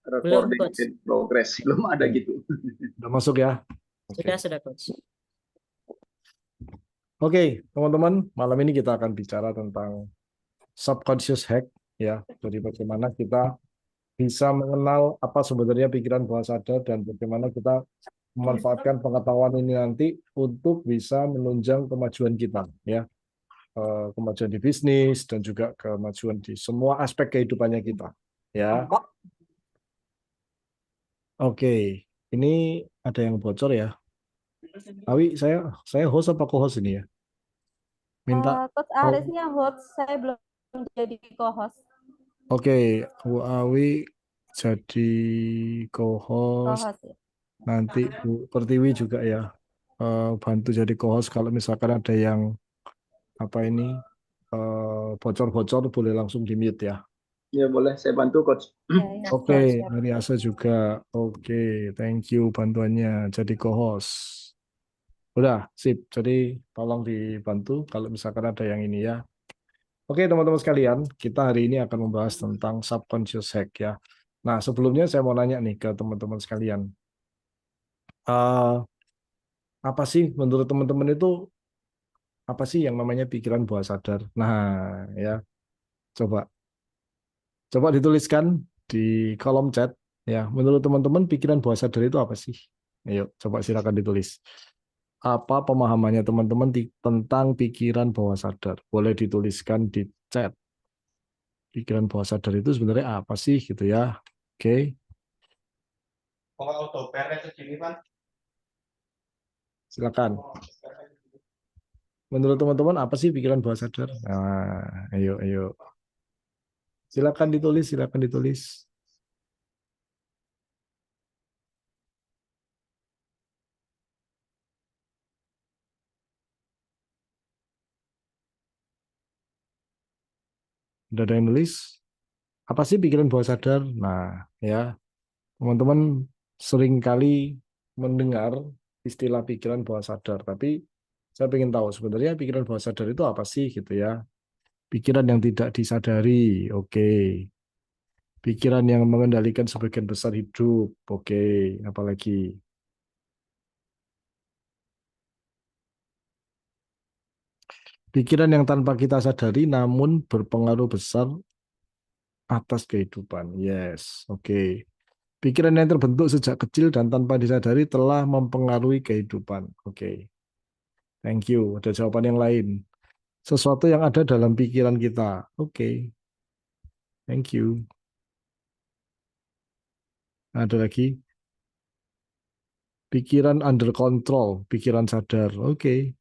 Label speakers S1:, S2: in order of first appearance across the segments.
S1: Belum,
S2: recording
S1: Coach.
S2: in progress. Belum ada gitu.
S3: Udah masuk ya?
S1: Sudah, Coach.
S3: Oke, teman-teman, malam ini kita akan bicara tentang subconscious hack ya. Jadi bagaimana kita bisa mengenal apa sebenarnya pikiran bawah sadar dan bagaimana kita memanfaatkan pengetahuan ini nanti untuk bisa menunjang kemajuan kita ya. Kemajuan di bisnis dan juga kemajuan di semua aspek kehidupannya kita ya. Oke, ini ada yang bocor ya. Awi, saya host apa co-host ini ya? Minta.
S4: Coach Arisnya host, saya belum jadi co-host.
S3: Oke, Bu Awi jadi co-host.
S4: Co-host ya.
S3: Nanti Bu Pertiwi juga ya bantu jadi co-host. Kalau misalkan ada yang apa ini bocor-bocor boleh langsung di mute ya.
S2: Ya boleh, saya bantu coach.
S4: Ya,
S3: Oke,
S4: siap.
S3: dari Asa juga. Oke, thank you bantuannya jadi co-host. Udah, sip. Jadi tolong dibantu kalau misalkan ada yang ini ya. Oke, teman-teman sekalian, kita hari ini akan membahas tentang subconscious hack ya. Nah, sebelumnya saya mau nanya nih ke teman-teman sekalian. Apa sih menurut teman-teman itu apa sih yang namanya pikiran bawah sadar? Nah, ya, coba dituliskan di kolom chat ya. Menurut teman-teman pikiran bawah sadar itu apa sih? Ayo, coba silakan ditulis. Apa pemahamannya teman-teman tentang pikiran bawah sadar? Boleh dituliskan di chat. Pikiran bawah sadar itu sebenarnya apa sih gitu ya? Oke. Silakan. Menurut teman-teman apa sih pikiran bawah sadar? Nah, ayo. Silakan ditulis. Udah ada yang nulis? Apa sih pikiran bawah sadar? Nah, ya, teman-teman sering kali mendengar istilah pikiran bawah sadar, tapi saya ingin tahu sebenarnya pikiran bawah sadar itu apa sih gitu ya. Pikiran yang tidak disadari, oke. Pikiran yang mengendalikan sebagian besar hidup, oke. Apalagi pikiran yang tanpa kita sadari namun berpengaruh besar atas kehidupan. Yes, oke. Pikiran yang terbentuk sejak kecil dan tanpa disadari telah mempengaruhi kehidupan. Oke. Thank you. Ada jawaban yang lain. Sesuatu yang ada dalam pikiran kita. Oke. Thank you. Ada lagi. Pikiran under control, pikiran sadar. Oke.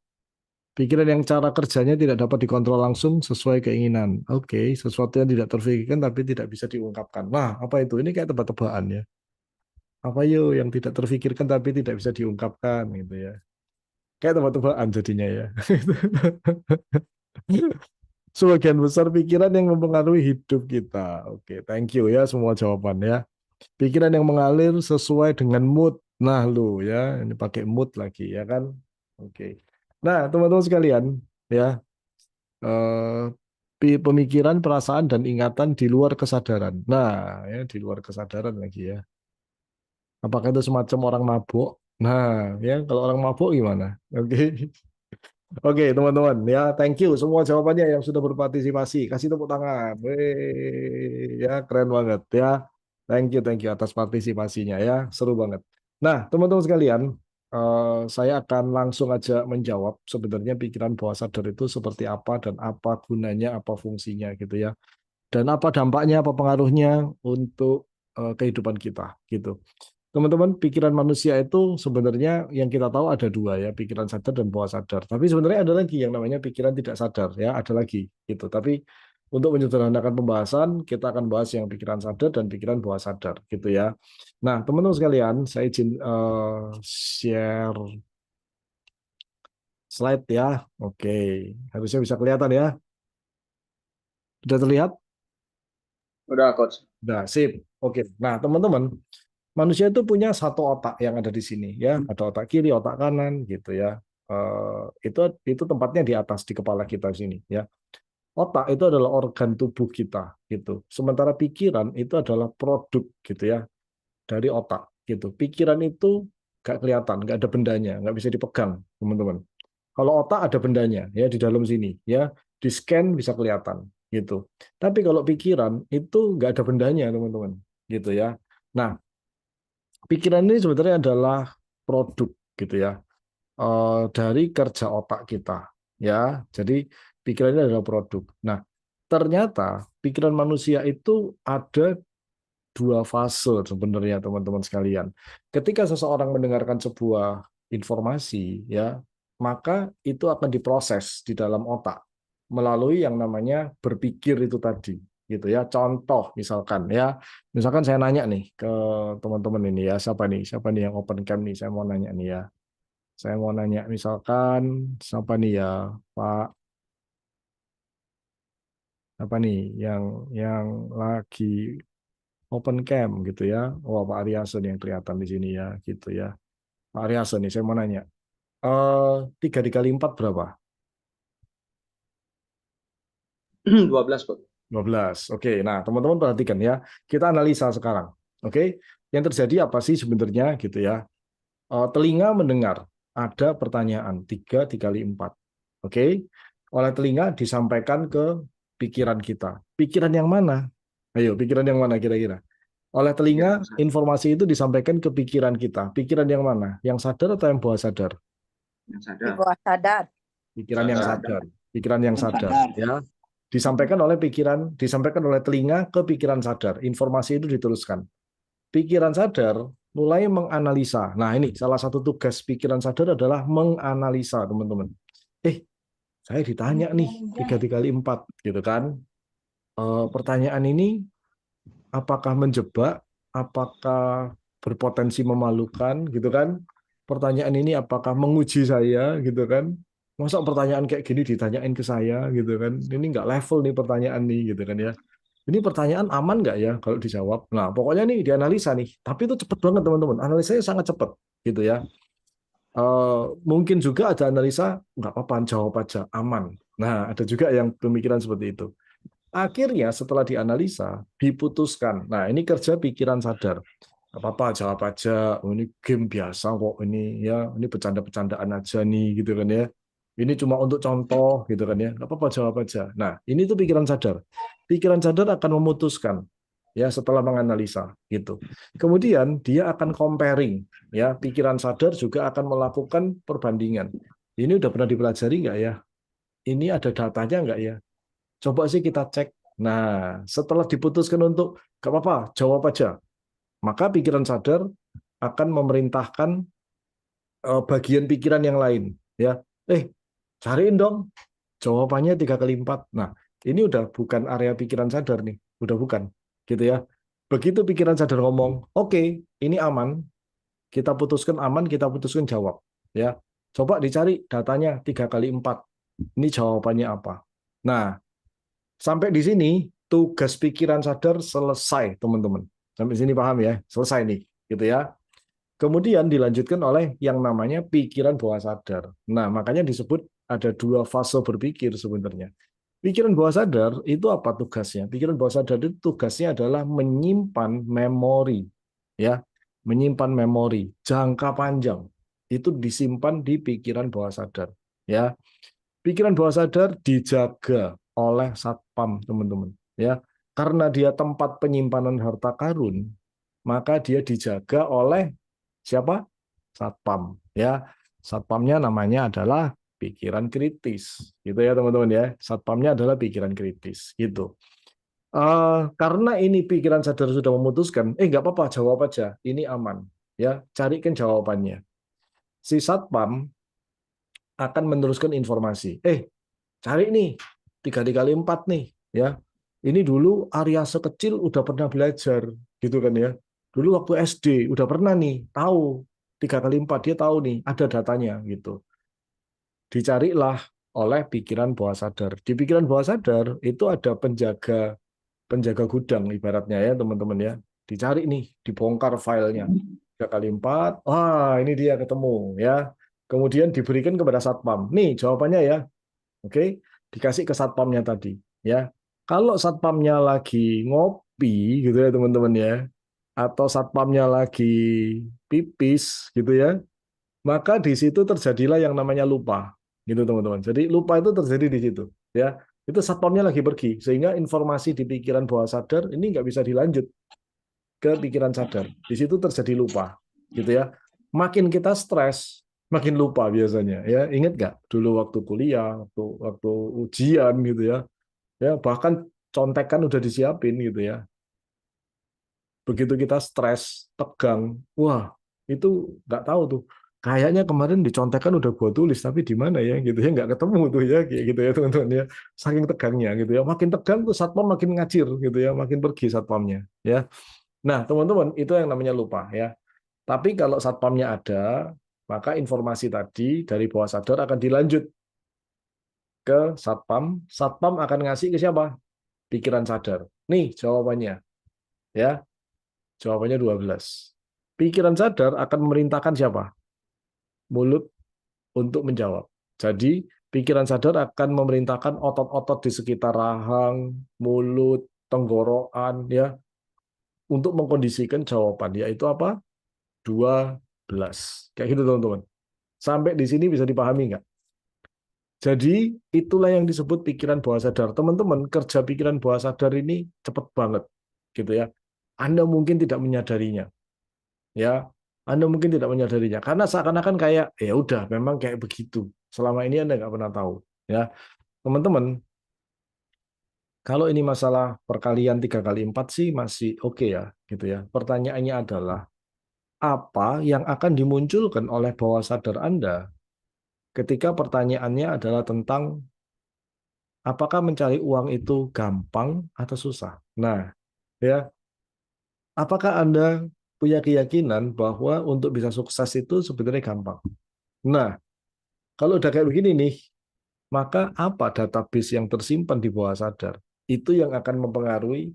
S3: Pikiran yang cara kerjanya tidak dapat dikontrol langsung sesuai keinginan. Oke, sesuatu yang tidak terfikirkan tapi tidak bisa diungkapkan. Nah, apa itu? Ini kayak tebak-tebakan ya. Apa yuk yang tidak terfikirkan tapi tidak bisa diungkapkan gitu ya. Kayak tebak-tebakan jadinya ya. Sebagian besar pikiran yang mempengaruhi hidup kita. Oke, thank you ya semua jawabannya. Pikiran yang mengalir sesuai dengan mood. Nah, lu ya, ini pakai mood lagi ya kan. Oke. Nah, teman-teman sekalian, ya, pemikiran, perasaan dan ingatan di luar kesadaran. Nah, ya di luar kesadaran lagi ya. Apakah itu semacam orang mabuk? Nah, ya kalau orang mabuk gimana? Oke. Oke, teman-teman, ya thank you semua jawabannya yang sudah berpartisipasi. Kasih tepuk tangan. Wey, ya keren banget ya. Thank you atas partisipasinya ya. Seru banget. Nah, teman-teman sekalian, saya akan langsung aja menjawab sebenarnya pikiran bawah sadar itu seperti apa dan apa gunanya, apa fungsinya gitu ya. Dan apa dampaknya, apa pengaruhnya untuk kehidupan kita gitu. Teman-teman, pikiran manusia itu sebenarnya yang kita tahu ada dua ya, pikiran sadar dan bawah sadar. Tapi sebenarnya ada lagi yang namanya pikiran tidak sadar ya, ada lagi gitu. Tapi untuk menyederhanakan pembahasan, kita akan bahas yang pikiran sadar dan pikiran bawah sadar gitu ya. Nah, teman-teman sekalian, saya izin share slide ya. Oke, harusnya bisa kelihatan ya. Sudah terlihat?
S2: Udah coach.
S3: Udah, sip. Oke. Nah, teman-teman, manusia itu punya satu otak yang ada di sini ya, ada otak kiri, otak kanan gitu ya. Itu tempatnya di atas di kepala kita sini ya. Otak itu adalah organ tubuh kita gitu. Sementara pikiran itu adalah produk gitu ya dari otak gitu. Pikiran itu nggak kelihatan, nggak ada bendanya, nggak bisa dipegang, teman-teman. Kalau otak ada bendanya ya di dalam sini ya, di scan bisa kelihatan gitu. Tapi kalau pikiran itu nggak ada bendanya, teman-teman, gitu ya. Nah, pikiran ini sebenarnya adalah produk gitu ya, dari kerja otak kita ya. Jadi pikiran ini adalah produk. Nah, ternyata pikiran manusia itu ada dua fase sebenarnya, teman-teman sekalian. Ketika seseorang mendengarkan sebuah informasi ya, maka itu akan diproses di dalam otak melalui yang namanya berpikir itu tadi gitu ya. Contoh misalkan saya nanya nih ke teman-teman ini ya, siapa nih yang open cam nih, saya mau nanya nih ya. Saya mau nanya misalkan siapa nih ya, Pak, apa nih yang lagi open cam gitu ya. Oh, Pak Aryason yang kelihatan di sini ya, gitu ya. Pak Aryason nih, saya mau nanya. 3 dikali 4 berapa?
S2: 12 Coach.
S3: 12. Oke, nah teman-teman perhatikan ya. Kita analisa sekarang. Oke, yang terjadi apa sih sebenarnya gitu ya. Telinga mendengar ada pertanyaan 3 dikali 4. Oke, oleh telinga disampaikan ke pikiran kita. Pikiran yang mana? Ayo, pikiran yang mana kira-kira? Oleh telinga,
S2: Pikiran
S3: informasi itu disampaikan ke pikiran kita. Pikiran yang mana? Yang sadar atau yang bawah sadar?
S2: yang
S4: Di
S2: sadar.
S4: bawah sadar.
S3: Pikiran yang sadar. Pikiran yang sadar, ya.
S2: Mm-mm.
S3: Disampaikan oleh telinga ke pikiran sadar. Informasi itu diteruskan. Pikiran sadar mulai menganalisa. Nah, ini salah satu tugas pikiran sadar adalah menganalisa, teman-teman. Saya ditanya nih 3 dikali 4, gitu kan? Pertanyaan ini apakah menjebak, apakah berpotensi memalukan, gitu kan? Pertanyaan ini apakah menguji saya, gitu kan? Masa pertanyaan kayak gini ditanyain ke saya, gitu kan? Ini nggak level nih pertanyaan nih, gitu kan ya? Ini pertanyaan aman nggak ya kalau dijawab? Nah, pokoknya nih dianalisa nih. Tapi itu cepet banget, teman-teman. Analisanya sangat cepet, gitu ya. Mungkin juga ada analisa nggak apa-apa, jawab aja, aman. Nah, ada juga yang pemikiran seperti itu. Akhirnya setelah dianalisa, diputuskan. Nah, ini kerja pikiran sadar. Gak apa-apa, jawab aja. Oh, ini game biasa kok ini ya. Ini bercanda-bercandaan aja nih gitu kan ya. Ini cuma untuk contoh gitu kan ya. Gak apa-apa, jawab aja. Nah, ini tuh pikiran sadar. Pikiran sadar akan memutuskan ya setelah menganalisa gitu. Kemudian dia akan comparing ya. Pikiran sadar juga akan melakukan perbandingan. Ini udah pernah dipelajari nggak ya? Ini ada datanya nggak ya? Coba sih kita cek. Nah, setelah diputuskan untuk gak apa-apa, jawab aja. Maka pikiran sadar akan memerintahkan bagian pikiran yang lain. Ya, cariin dong jawabannya 3 kali 4. Nah, ini udah bukan area pikiran sadar nih, udah bukan, gitu ya. Begitu pikiran sadar ngomong, oke, ini aman, kita putuskan aman, kita putuskan jawab. Ya, coba dicari datanya 3 kali 4. Ini jawabannya apa? Nah, sampai di sini tugas pikiran sadar selesai, teman-teman. Sampai sini paham ya? Selesai nih, gitu ya. Kemudian dilanjutkan oleh yang namanya pikiran bawah sadar. Nah, makanya disebut ada dua fase berpikir sebenarnya. Pikiran bawah sadar itu apa tugasnya? Pikiran bawah sadar itu tugasnya adalah menyimpan memori, ya, menyimpan memori jangka panjang. Itu disimpan di pikiran bawah sadar, ya. Pikiran bawah sadar dijaga oleh satpam, teman-teman. Ya, karena dia tempat penyimpanan harta karun, maka dia dijaga oleh siapa? Satpam. Ya, satpamnya namanya adalah pikiran kritis, gitu ya teman-teman ya. Satpamnya adalah pikiran kritis, gitu. Karena ini pikiran sadar sudah memutuskan, nggak apa-apa, jawab aja, ini aman. Ya, carikan jawabannya. Si satpam akan meneruskan informasi. Cari nih 3 dikali 4 nih ya. Ini dulu Arya sekecil udah pernah belajar gitu kan ya. Dulu waktu SD udah pernah nih tahu 3 kali 4, dia tahu nih ada datanya gitu. Dicarilah oleh pikiran bawah sadar. Di pikiran bawah sadar itu ada penjaga penjaga gudang ibaratnya ya teman-teman ya. Dicari nih, dibongkar filenya 3 kali 4. Wah, ini dia ketemu ya. Kemudian diberikan kepada satpam. Nih jawabannya ya. Oke. dikasih ke satpamnya tadi, ya. Kalau satpamnya lagi ngopi gitu ya teman-teman ya, atau satpamnya lagi pipis gitu ya, maka di situ terjadilah yang namanya lupa, gitu teman-teman. Jadi lupa itu terjadi di situ, ya. Itu satpamnya lagi pergi, sehingga informasi di pikiran bawah sadar ini nggak bisa dilanjut ke pikiran sadar. Di situ terjadi lupa, gitu ya. Makin kita stres, makin lupa biasanya. Ya, ingat nggak dulu waktu kuliah, waktu ujian gitu ya. Ya, bahkan contekan udah disiapin gitu ya. Begitu kita stres, tegang, wah itu nggak tahu tuh. Kayaknya kemarin dicontekan udah gua tulis, tapi di mana ya gitu ya, nggak ketemu tuh ya, kayak gitu ya teman-teman ya. Saking tegangnya gitu ya, makin tegang tuh satpam makin ngacir gitu ya, makin pergi satpamnya ya. Nah, teman-teman, itu yang namanya lupa ya. Tapi kalau satpamnya ada, maka informasi tadi dari bawah sadar akan dilanjut ke satpam. Satpam akan ngasih ke siapa? Pikiran sadar. Nih jawabannya ya. Jawabannya 12. Pikiran sadar akan memerintahkan siapa? Mulut untuk menjawab. Jadi, pikiran sadar akan memerintahkan otot-otot di sekitar rahang, mulut, tenggorokan ya untuk mengkondisikan jawaban, yaitu apa? 12. Kayak gitu teman-teman. Sampai di sini bisa dipahami nggak? Jadi itulah yang disebut pikiran bawah sadar. Teman-teman, kerja pikiran bawah sadar ini cepat banget, gitu ya. Anda mungkin tidak menyadarinya, ya. Anda mungkin tidak menyadarinya karena seakan-akan kayak ya udah, memang kayak begitu. Selama ini Anda nggak pernah tahu, ya. Teman-teman, kalau ini masalah perkalian 3 kali 4 sih masih oke ya, gitu ya. Pertanyaannya adalah apa yang akan dimunculkan oleh bawah sadar Anda ketika pertanyaannya adalah tentang apakah mencari uang itu gampang atau susah? Nah, ya, apakah Anda punya keyakinan bahwa untuk bisa sukses itu sebenarnya gampang? Nah, kalau udah kayak begini nih, maka apa database yang tersimpan di bawah sadar? Itu yang akan mempengaruhi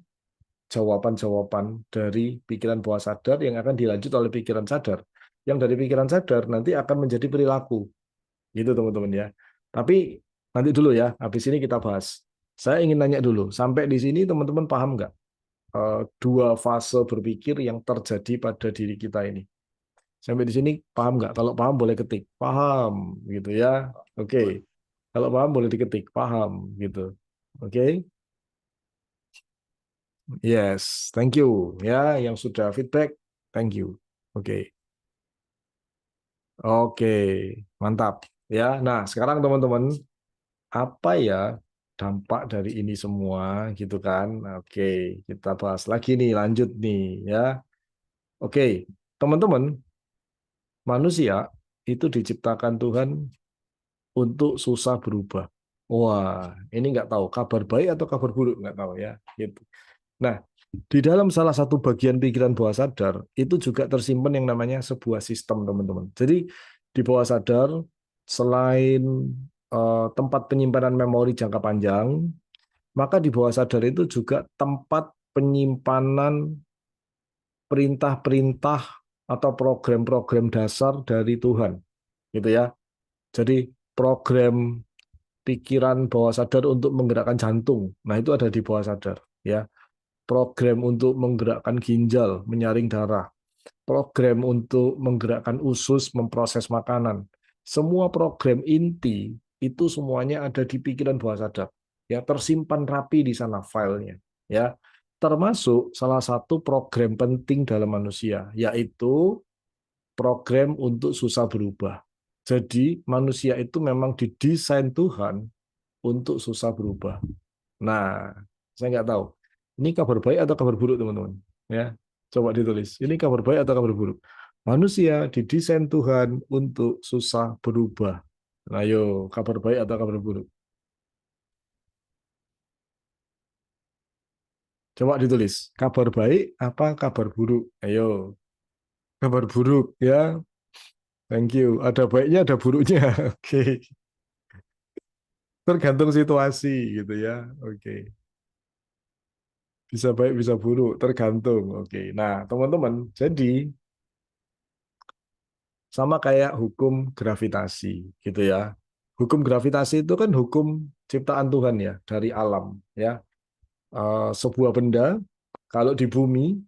S3: jawaban-jawaban dari pikiran bawah sadar yang akan dilanjut oleh pikiran sadar. Yang dari pikiran sadar nanti akan menjadi perilaku. Gitu teman-teman ya. Tapi nanti dulu ya, habis ini kita bahas. Saya ingin nanya dulu, sampai di sini teman-teman paham nggak dua fase berpikir yang terjadi pada diri kita ini? Sampai di sini paham nggak? Kalau paham boleh ketik. Paham, gitu ya. Oke. Kalau paham boleh diketik. Paham, gitu. Oke. Yes, thank you. Ya, yang sudah feedback, thank you. Oke. Oke, mantap. Ya, nah sekarang teman-teman, apa ya dampak dari ini semua gitu kan? Oke, kita bahas lagi nih, lanjut nih ya. Oke, teman-teman, manusia itu diciptakan Tuhan untuk susah berubah. Wah, ini nggak tahu kabar baik atau kabar buruk, nggak tahu ya. Gitu. Nah, di dalam salah satu bagian pikiran bawah sadar itu juga tersimpan yang namanya sebuah sistem, teman-teman. Jadi di bawah sadar selain tempat penyimpanan memori jangka panjang, maka di bawah sadar itu juga tempat penyimpanan perintah-perintah atau program-program dasar dari Tuhan, gitu ya. Jadi program pikiran bawah sadar untuk menggerakkan jantung, nah itu ada di bawah sadar, ya. Program untuk menggerakkan ginjal, menyaring darah, program untuk menggerakkan usus, memproses makanan. Semua program inti itu semuanya ada di pikiran bawah sadar. Ya, tersimpan rapi di sana filenya. Ya, termasuk salah satu program penting dalam manusia, yaitu program untuk susah berubah. Jadi manusia itu memang didesain Tuhan untuk susah berubah. Nah, saya nggak tahu. Ini kabar baik atau kabar buruk, teman-teman? Ya, coba ditulis. Ini kabar baik atau kabar buruk? Manusia didesain Tuhan untuk susah berubah. Nah, ayo, kabar baik atau kabar buruk? Coba ditulis. Kabar baik apa kabar buruk? Ayo, kabar buruk ya. Thank you. Ada baiknya, ada buruknya. Oke. Tergantung situasi gitu ya. Oke. Bisa baik, bisa buruk, tergantung. Oke. Nah, teman-teman, jadi sama kayak hukum gravitasi gitu ya. Hukum gravitasi itu kan hukum ciptaan Tuhan ya, dari alam ya. Sebuah benda kalau di bumi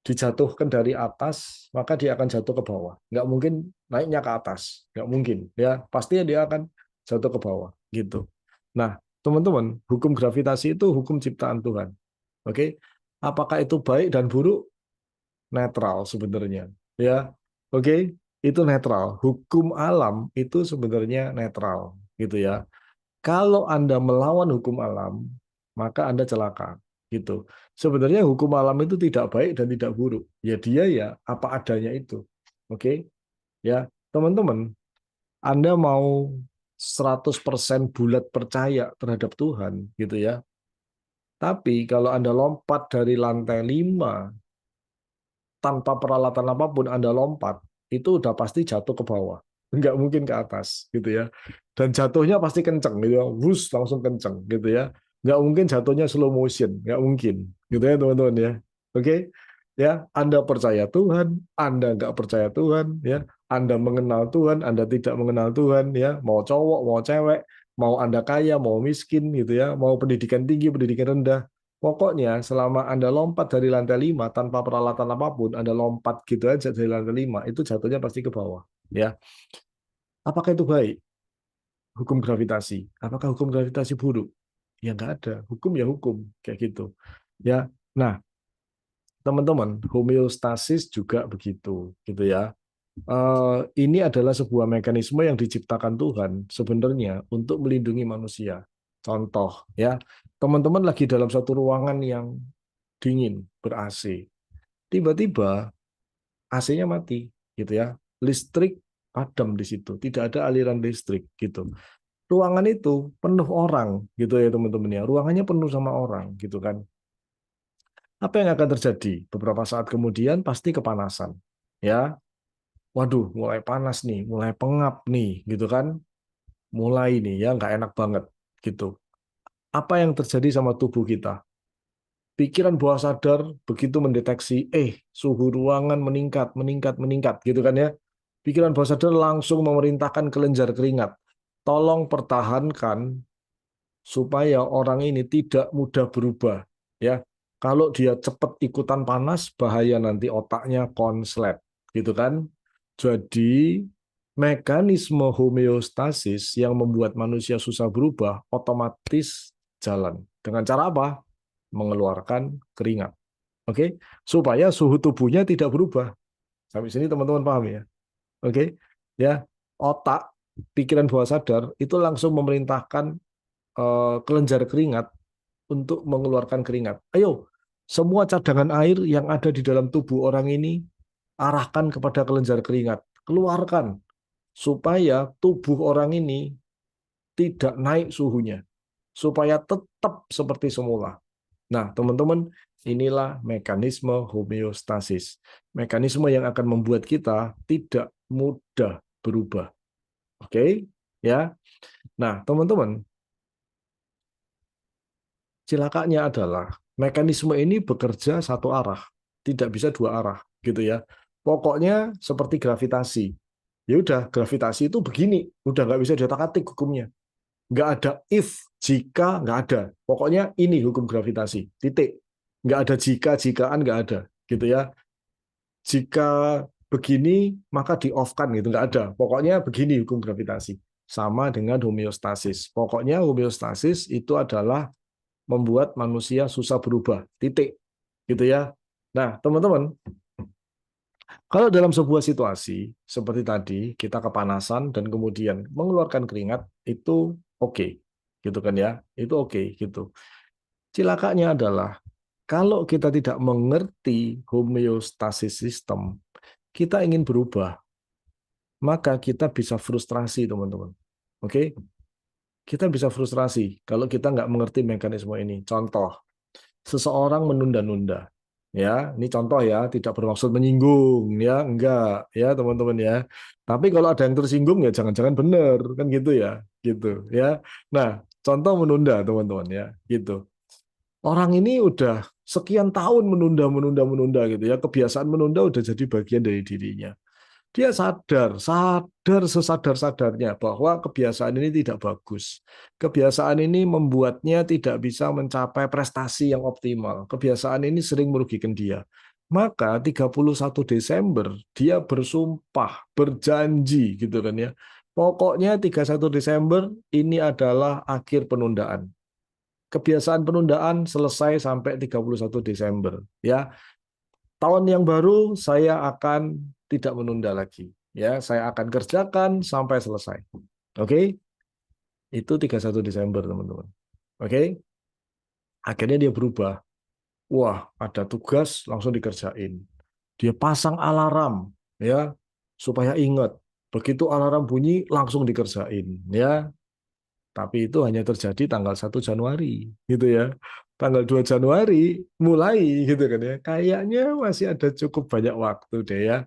S3: dijatuhkan dari atas, maka dia akan jatuh ke bawah. Nggak mungkin naiknya ke atas, nggak mungkin. Ya, pastinya dia akan jatuh ke bawah, gitu. Nah, teman-teman, hukum gravitasi itu hukum ciptaan Tuhan. Oke, apakah itu baik dan buruk? Netral sebenarnya. Ya, oke, itu netral. Hukum alam itu sebenarnya netral, gitu ya. Kalau Anda melawan hukum alam, maka Anda celaka. Gitu. Sebenarnya hukum alam itu tidak baik dan tidak buruk. Ya dia ya apa adanya itu. Oke? Ya, teman-teman, Anda mau 100% bulat percaya terhadap Tuhan, gitu ya. Tapi kalau Anda lompat dari lantai 5 tanpa peralatan apapun Anda lompat, itu udah pasti jatuh ke bawah. Nggak mungkin ke atas, gitu ya. Dan jatuhnya pasti kenceng, gitu ya. Wus, langsung kenceng, gitu ya. Nggak mungkin jatuhnya slow motion, nggak mungkin. Gitu ya, teman-teman ya. Oke? Ya, Anda percaya Tuhan, Anda nggak percaya Tuhan, ya. Anda mengenal Tuhan, Anda tidak mengenal Tuhan, ya. Mau cowok, mau cewek, mau Anda kaya, mau miskin, gitu ya. Mau pendidikan tinggi, pendidikan rendah. Pokoknya selama Anda lompat dari lantai 5 tanpa peralatan apapun, Anda lompat gitu aja dari lantai 5, itu jatuhnya pasti ke bawah. Ya, apakah itu baik? Hukum gravitasi. Apakah hukum gravitasi buruk? Ya nggak ada. Hukum ya hukum, kayak gitu. Ya, nah teman-teman, homeostasis juga begitu, gitu ya. Ini adalah sebuah mekanisme yang diciptakan Tuhan sebenarnya untuk melindungi manusia. Contoh, ya, teman-teman lagi dalam satu ruangan yang dingin, ber-AC. Tiba-tiba AC-nya mati, gitu ya. Listrik padam di situ, tidak ada aliran listrik, gitu. Ruangan itu penuh orang, gitu ya teman-teman ya. Ruangannya penuh sama orang, gitu kan. Apa yang akan terjadi? Beberapa saat kemudian pasti kepanasan, ya. Waduh, mulai panas nih, mulai pengap nih, gitu kan. Mulai nih ya nggak enak banget, gitu. Apa yang terjadi sama tubuh kita? Pikiran bawah sadar begitu mendeteksi, suhu ruangan meningkat, meningkat, meningkat, gitu kan ya. Pikiran bawah sadar langsung memerintahkan kelenjar keringat. Tolong pertahankan supaya orang ini tidak mudah berubah. Ya, kalau dia cepat ikutan panas, bahaya nanti otaknya konslet, gitu kan. Jadi mekanisme homeostasis yang membuat manusia susah berubah otomatis jalan. Dengan cara apa? Mengeluarkan keringat. Oke, supaya suhu tubuhnya tidak berubah. Sampai sini teman-teman paham ya? Oke, ya, otak, pikiran bawah sadar itu langsung memerintahkan kelenjar keringat untuk mengeluarkan keringat. Ayo, semua cadangan air yang ada di dalam tubuh orang ini arahkan kepada kelenjar keringat, keluarkan supaya tubuh orang ini tidak naik suhunya, supaya tetap seperti semula. Nah, teman-teman, inilah mekanisme homeostasis. Mekanisme yang akan membuat kita tidak mudah berubah. Oke, ya. Nah, teman-teman, cilakanya adalah mekanisme ini bekerja satu arah, tidak bisa dua arah, gitu ya. Pokoknya seperti gravitasi. Ya udah, gravitasi itu begini, udah nggak bisa diotak-atik hukumnya. Nggak ada if, jika, nggak ada. Pokoknya ini hukum gravitasi, titik. Nggak ada jika, jikaan, nggak ada, gitu ya. Jika begini, maka di-off-kan, gitu. Nggak ada. Pokoknya begini hukum gravitasi. Sama dengan homeostasis. Pokoknya homeostasis itu adalah membuat manusia susah berubah, titik. Gitu ya. Nah, teman-teman, kalau dalam sebuah situasi seperti tadi, kita kepanasan dan kemudian mengeluarkan keringat, itu oke, gitu kan ya, itu oke, gitu. Cilakanya adalah kalau kita tidak mengerti homeostasis sistem, kita ingin berubah, maka kita bisa frustrasi, teman-teman. Oke, kita bisa frustrasi kalau kita nggak mengerti mekanisme ini. Contoh, seseorang menunda-nunda. Ya, ini contoh ya, tidak bermaksud menyinggung ya, enggak ya teman-teman ya. Tapi kalau ada yang tersinggung ya jangan-jangan benar kan gitu ya. Nah, contoh menunda teman-teman ya, gitu. Orang ini udah sekian tahun menunda, menunda, menunda gitu ya. Kebiasaan menunda udah jadi bagian dari dirinya. Dia sadar sesadar-sadarnya bahwa kebiasaan ini tidak bagus. Kebiasaan ini membuatnya tidak bisa mencapai prestasi yang optimal. Kebiasaan ini sering merugikan dia. Maka 31 Desember dia bersumpah, berjanji gitu kan ya. Pokoknya 31 Desember ini adalah akhir penundaan. Kebiasaan penundaan selesai sampai 31 Desember ya. Tahun yang baru saya akan tidak menunda lagi. Ya, saya akan kerjakan sampai selesai. Oke? Itu 31 Desember, teman-teman. Oke? Akhirnya dia berubah. Wah, ada tugas langsung dikerjain. Dia pasang alarm ya, supaya ingat. Begitu alarm bunyi langsung dikerjain, ya. Tapi itu hanya terjadi tanggal 1 Januari, gitu ya. Tanggal 2 Januari mulai, gitu kan ya. Kayaknya masih ada cukup banyak waktu deh ya.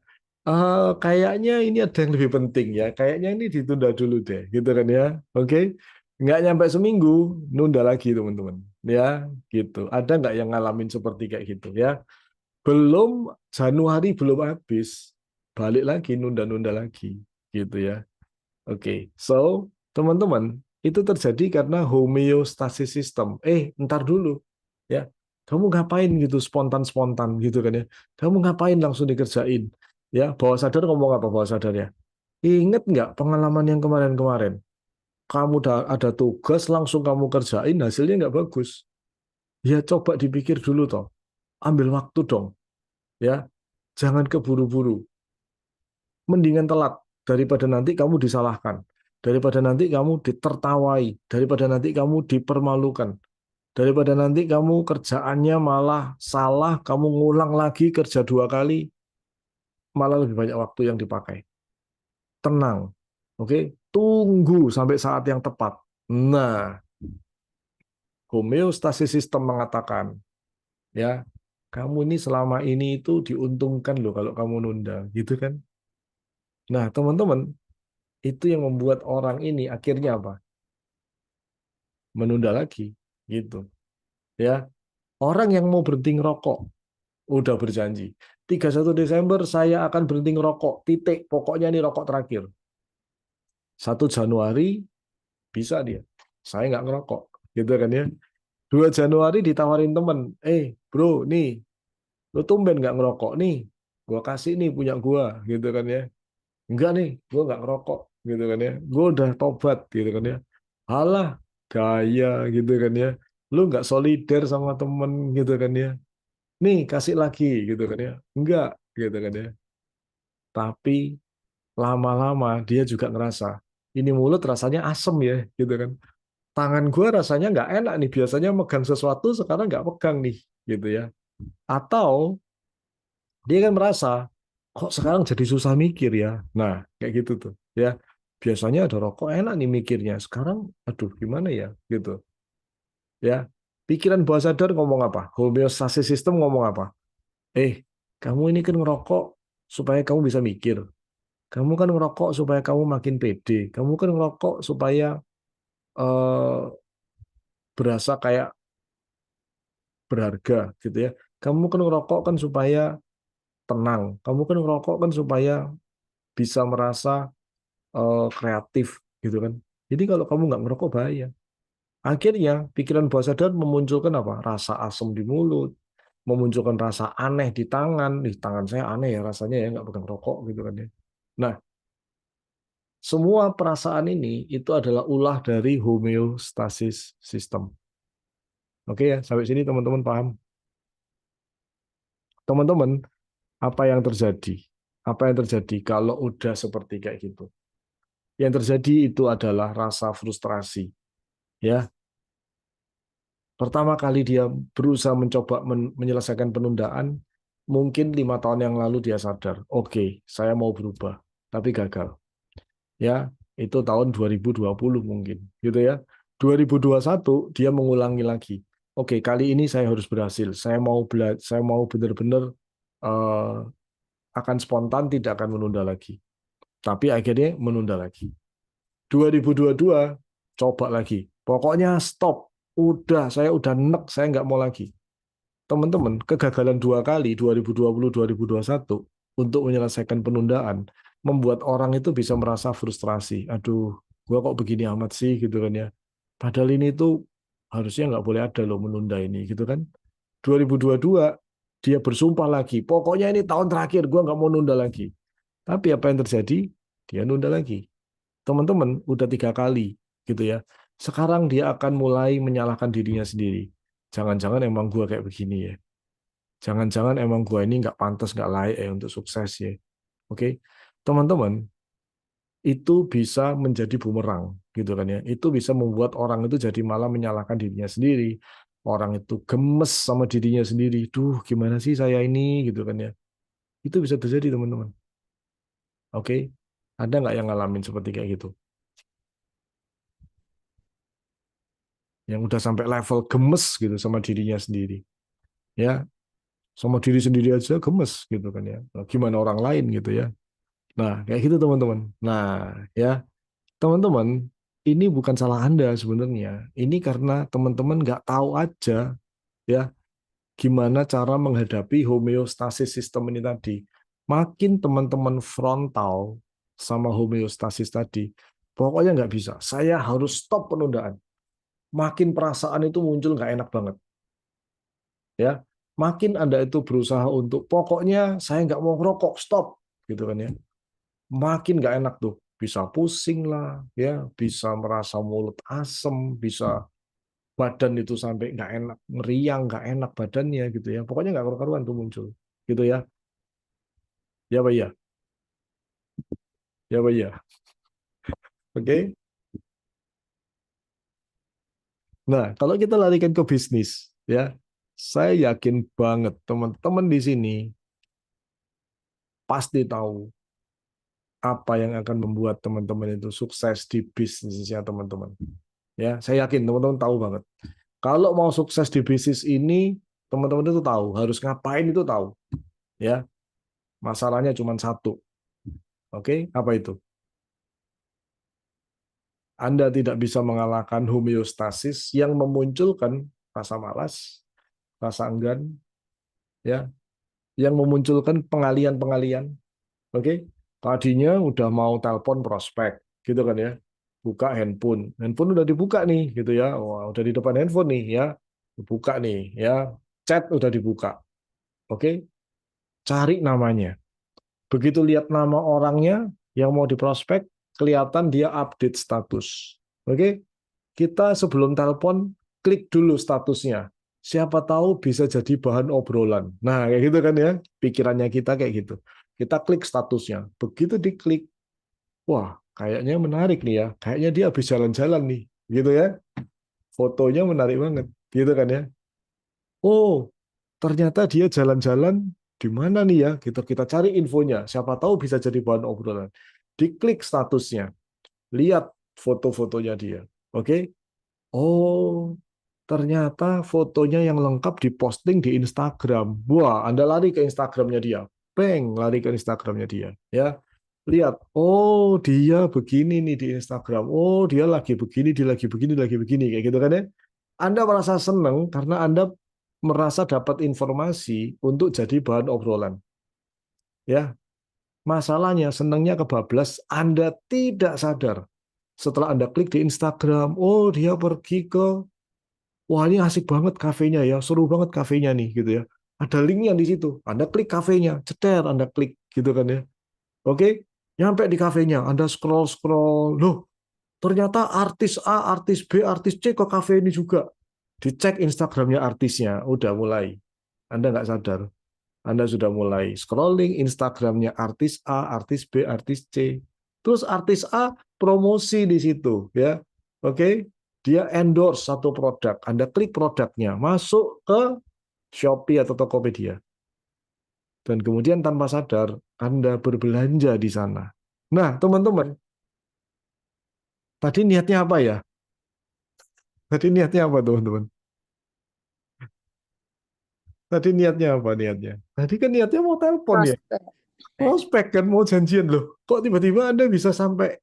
S3: Kayaknya ini ada yang lebih penting ya. Kayaknya ini ditunda dulu deh, gitu kan ya. Oke, nggak nyampe seminggu, nunda lagi teman-teman. Ya, gitu. Ada nggak yang ngalamin seperti kayak gitu ya? Belum Januari belum habis, balik lagi nunda-nunda lagi, gitu ya. Oke, so teman-teman, itu terjadi karena homeostasis system. Ntar dulu, ya. Kamu ngapain gitu spontan-spontan gitu kan ya? Kamu ngapain langsung dikerjain? Ya, bawah sadar ngomong apa bawah sadar ya? Ingat nggak pengalaman yang kemarin-kemarin? Kamu ada tugas langsung kamu kerjain, hasilnya nggak bagus. Ya coba dipikir dulu toh. Ambil waktu dong, ya. Jangan keburu-buru. Mendingan telat daripada nanti kamu disalahkan, daripada nanti kamu ditertawai, daripada nanti kamu dipermalukan, daripada nanti kamu kerjaannya malah salah, kamu ngulang lagi kerja 2 kali, malah lebih banyak waktu yang dipakai. Tenang, oke? Tunggu sampai saat yang tepat. Nah, homeostasis sistem mengatakan, ya, kamu ini selama ini itu diuntungkan loh kalau kamu nunda, gitu kan? Nah, teman-teman, itu yang membuat orang ini akhirnya apa? Menunda lagi, gitu. Ya, orang yang mau berhenti ngerokok udah berjanji 31 Desember saya akan berhenti ngerokok, titik, pokoknya ini rokok terakhir. 1 Januari bisa dia, saya nggak ngerokok, gitu kan ya. 2 Januari ditawarin temen, bro, nih, lu tumben nggak ngerokok nih, gua kasih nih punya gua, gitu kan ya. Enggak nih, gua nggak ngerokok, gitu kan ya. Gua udah tobat, gitu kan ya. Halah, gaya, gitu kan ya. Lu nggak solider sama temen, gitu kan ya. Nih kasih lagi gitu kan ya, enggak gitu kan ya. Tapi lama-lama dia juga ngerasa ini mulut rasanya asem ya gitu kan, tangan gue rasanya nggak enak nih, biasanya megang sesuatu sekarang nggak pegang nih gitu ya. Atau dia kan merasa kok sekarang jadi susah mikir ya, nah kayak gitu tuh ya. Biasanya ada rokok enak nih mikirnya, sekarang aduh gimana ya gitu ya. Pikiran bawah sadar ngomong apa, homeostasis system ngomong apa, kamu ini kan ngerokok supaya kamu bisa mikir. Kamu kan ngerokok supaya kamu makin pede. Kamu kan ngerokok supaya eh, berasa kayak berharga gitu ya. Kamu kan ngerokok kan supaya tenang. Kamu kan ngerokok kan supaya bisa merasa kreatif gitu kan. Jadi kalau kamu nggak ngerokok bahaya. Akhirnya pikiran bawah sadar memunculkan apa? Rasa asam di mulut, memunculkan rasa aneh di tangan. Di tangan saya aneh ya rasanya ya nggak pegang rokok gitu kan ya. Nah, semua perasaan ini itu adalah ulah dari homeostasis system. Oke ya, sampai sini teman-teman paham? Teman-teman, apa yang terjadi? Apa yang terjadi kalau udah seperti kayak gitu? Yang terjadi itu adalah rasa frustrasi. Ya, pertama kali dia berusaha mencoba menyelesaikan penundaan, mungkin 5 tahun yang lalu dia sadar, oke, saya mau berubah, tapi gagal. Ya, itu tahun 2020 mungkin, gitu ya. 2021 dia mengulangi lagi. Oke, kali ini saya harus berhasil. Saya mau benar-benar eh, akan spontan, tidak akan menunda lagi. Tapi akhirnya menunda lagi. 2022 coba lagi. Pokoknya stop. Udah, saya udah enek, saya nggak mau lagi. Teman-teman, kegagalan 2 kali, 2020, 2021, untuk menyelesaikan penundaan, membuat orang itu bisa merasa frustrasi. Aduh, gua kok begini amat sih gitu kan ya. Padahal ini tuh harusnya nggak boleh ada loh menunda ini gitu kan. 2022 dia bersumpah lagi. Pokoknya ini tahun terakhir gua nggak mau nunda lagi. Tapi apa yang terjadi? Dia nunda lagi. Teman-teman udah 3 kali gitu ya. Sekarang dia akan mulai menyalahkan dirinya sendiri. Jangan-jangan emang gua kayak begini ya. Jangan-jangan emang gua ini nggak pantas, nggak layak ya untuk sukses ya. Oke, teman-teman, itu bisa menjadi bumerang gitu kan ya. Itu bisa membuat orang itu jadi malah menyalahkan dirinya sendiri. Orang itu gemes sama dirinya sendiri. Duh, gimana sih saya ini gitu kan ya. Itu bisa terjadi teman-teman. Oke, ada nggak yang ngalamin seperti kayak gitu? Yang udah sampai level gemes gitu sama dirinya sendiri. Ya, sama diri sendiri aja gemes gitu kan ya. Nah, gimana orang lain gitu ya. Nah, kayak gitu teman-teman. Nah, ya, teman-teman, ini bukan salah Anda sebenarnya. Ini karena teman-teman nggak tahu aja ya gimana cara menghadapi homeostasis sistem ini tadi. Makin teman-teman frontal sama homeostasis tadi, pokoknya nggak bisa. Saya harus stop penundaan. Makin perasaan itu muncul nggak enak banget. Ya, makin Anda itu berusaha untuk pokoknya saya nggak mau ngerokok, stop, gitu kan ya. Makin nggak enak tuh, bisa pusing lah, ya, bisa merasa mulut asem, bisa badan itu sampai nggak enak, meriang, nggak enak badannya gitu ya. Pokoknya nggak karu-karuan tuh muncul, gitu ya. Ya, Pak, ya, ya, Pak, ya. Oke. Nah, kalau kita larikan ke bisnis, ya, saya yakin banget teman-teman di sini pasti tahu apa yang akan membuat teman-teman itu sukses di bisnisnya teman-teman. Ya, saya yakin teman-teman tahu banget. Kalau mau sukses di bisnis ini, teman-teman itu tahu harus ngapain itu tahu. Ya, masalahnya cuma satu. Oke, apa itu? Anda tidak bisa mengalahkan homeostasis yang memunculkan rasa malas, rasa enggan, ya, yang memunculkan pengalian-pengalian. Oke, tadinya udah mau telepon prospek, gitu kan ya. Buka handphone, handphone udah dibuka nih, gitu ya. Wah, udah di depan handphone nih, ya. Buka nih, ya. Chat udah dibuka. Oke, cari namanya. Begitu lihat nama orangnya yang mau diprospek, kelihatan dia update status. Oke, kita sebelum telepon klik dulu statusnya. Siapa tahu bisa jadi bahan obrolan. Nah, kayak gitu kan ya. Pikirannya kita kayak gitu. Kita klik statusnya. Begitu diklik, wah, kayaknya menarik nih ya. Kayaknya dia habis jalan-jalan nih. Gitu ya. Fotonya menarik banget. Gitu kan ya. Oh, ternyata dia jalan-jalan di mana nih ya? Kita cari infonya. Siapa tahu bisa jadi bahan obrolan. Diklik statusnya. Lihat foto-fotonya dia. Oke? Oh, ternyata fotonya yang lengkap diposting di Instagram. Wah, Anda lari ke Instagramnya dia. Peng, lari ke Instagramnya dia. Ya, lihat. Oh, dia begini nih di Instagram. Oh, dia lagi begini, dia lagi begini, lagi begini. Kayak gitu kan ya. Anda merasa senang karena Anda merasa dapat informasi untuk jadi bahan obrolan. Ya, masalahnya senangnya kebablas. Anda tidak sadar. Setelah Anda klik di Instagram, oh dia pergi ke wah ini asik banget kafenya ya, seru banget kafenya nih gitu ya. Ada linknya di situ. Anda klik kafenya, ceter Anda klik gitu kan ya. Oke, nyampe di kafenya, Anda scroll scroll, loh ternyata artis A, artis B, artis C ke kafe ini juga. Dicek Instagramnya artisnya, udah mulai. Anda nggak sadar, Anda sudah mulai scrolling Instagramnya artis A, artis B, artis C. Terus artis A promosi di situ ya. Oke, dia endorse satu produk. Anda klik produknya, masuk ke Shopee atau Tokopedia. Dan kemudian tanpa sadar Anda berbelanja di sana. Nah, teman-teman, tadi niatnya apa ya? Tadi niatnya apa, teman-teman? Tadi niatnya apa niatnya? Tadi kan niatnya mau telepon ya.
S4: Prospek.
S3: Prospek kan mau janjian loh. Kok tiba-tiba Anda bisa sampai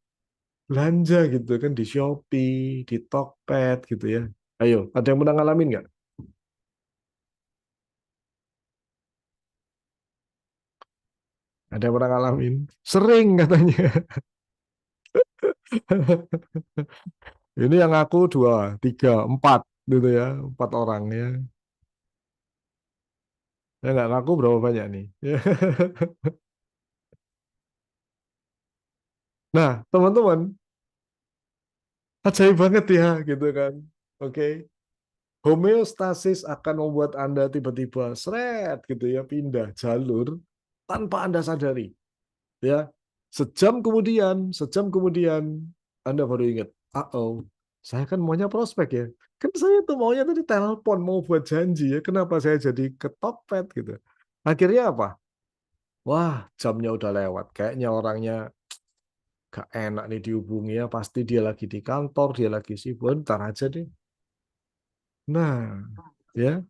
S3: belanja gitu kan di Shopee, di Tokped gitu ya. Ayo, ada yang pernah ngalamin nggak? Ada yang pernah ngalamin? Sering katanya. Ini yang aku 2, 3, 4 gitu ya, 4 orang ya. Ya nggak ngaku berapa banyak nih? Nah, teman-teman, ajaib banget ya gitu kan. Oke. Homeostasis akan membuat Anda tiba-tiba seret gitu ya, pindah jalur tanpa Anda sadari. Ya, sejam kemudian Anda baru ingat, oh, saya kan maunya prospek ya, kan saya tuh maunya tadi telepon mau buat janji ya, kenapa saya jadi ketopet gitu. Akhirnya apa? Wah, jamnya udah lewat, kayaknya orangnya gak enak nih dihubungi ya, pasti dia lagi di kantor, dia lagi sibuk, ntar aja deh. Nah, ya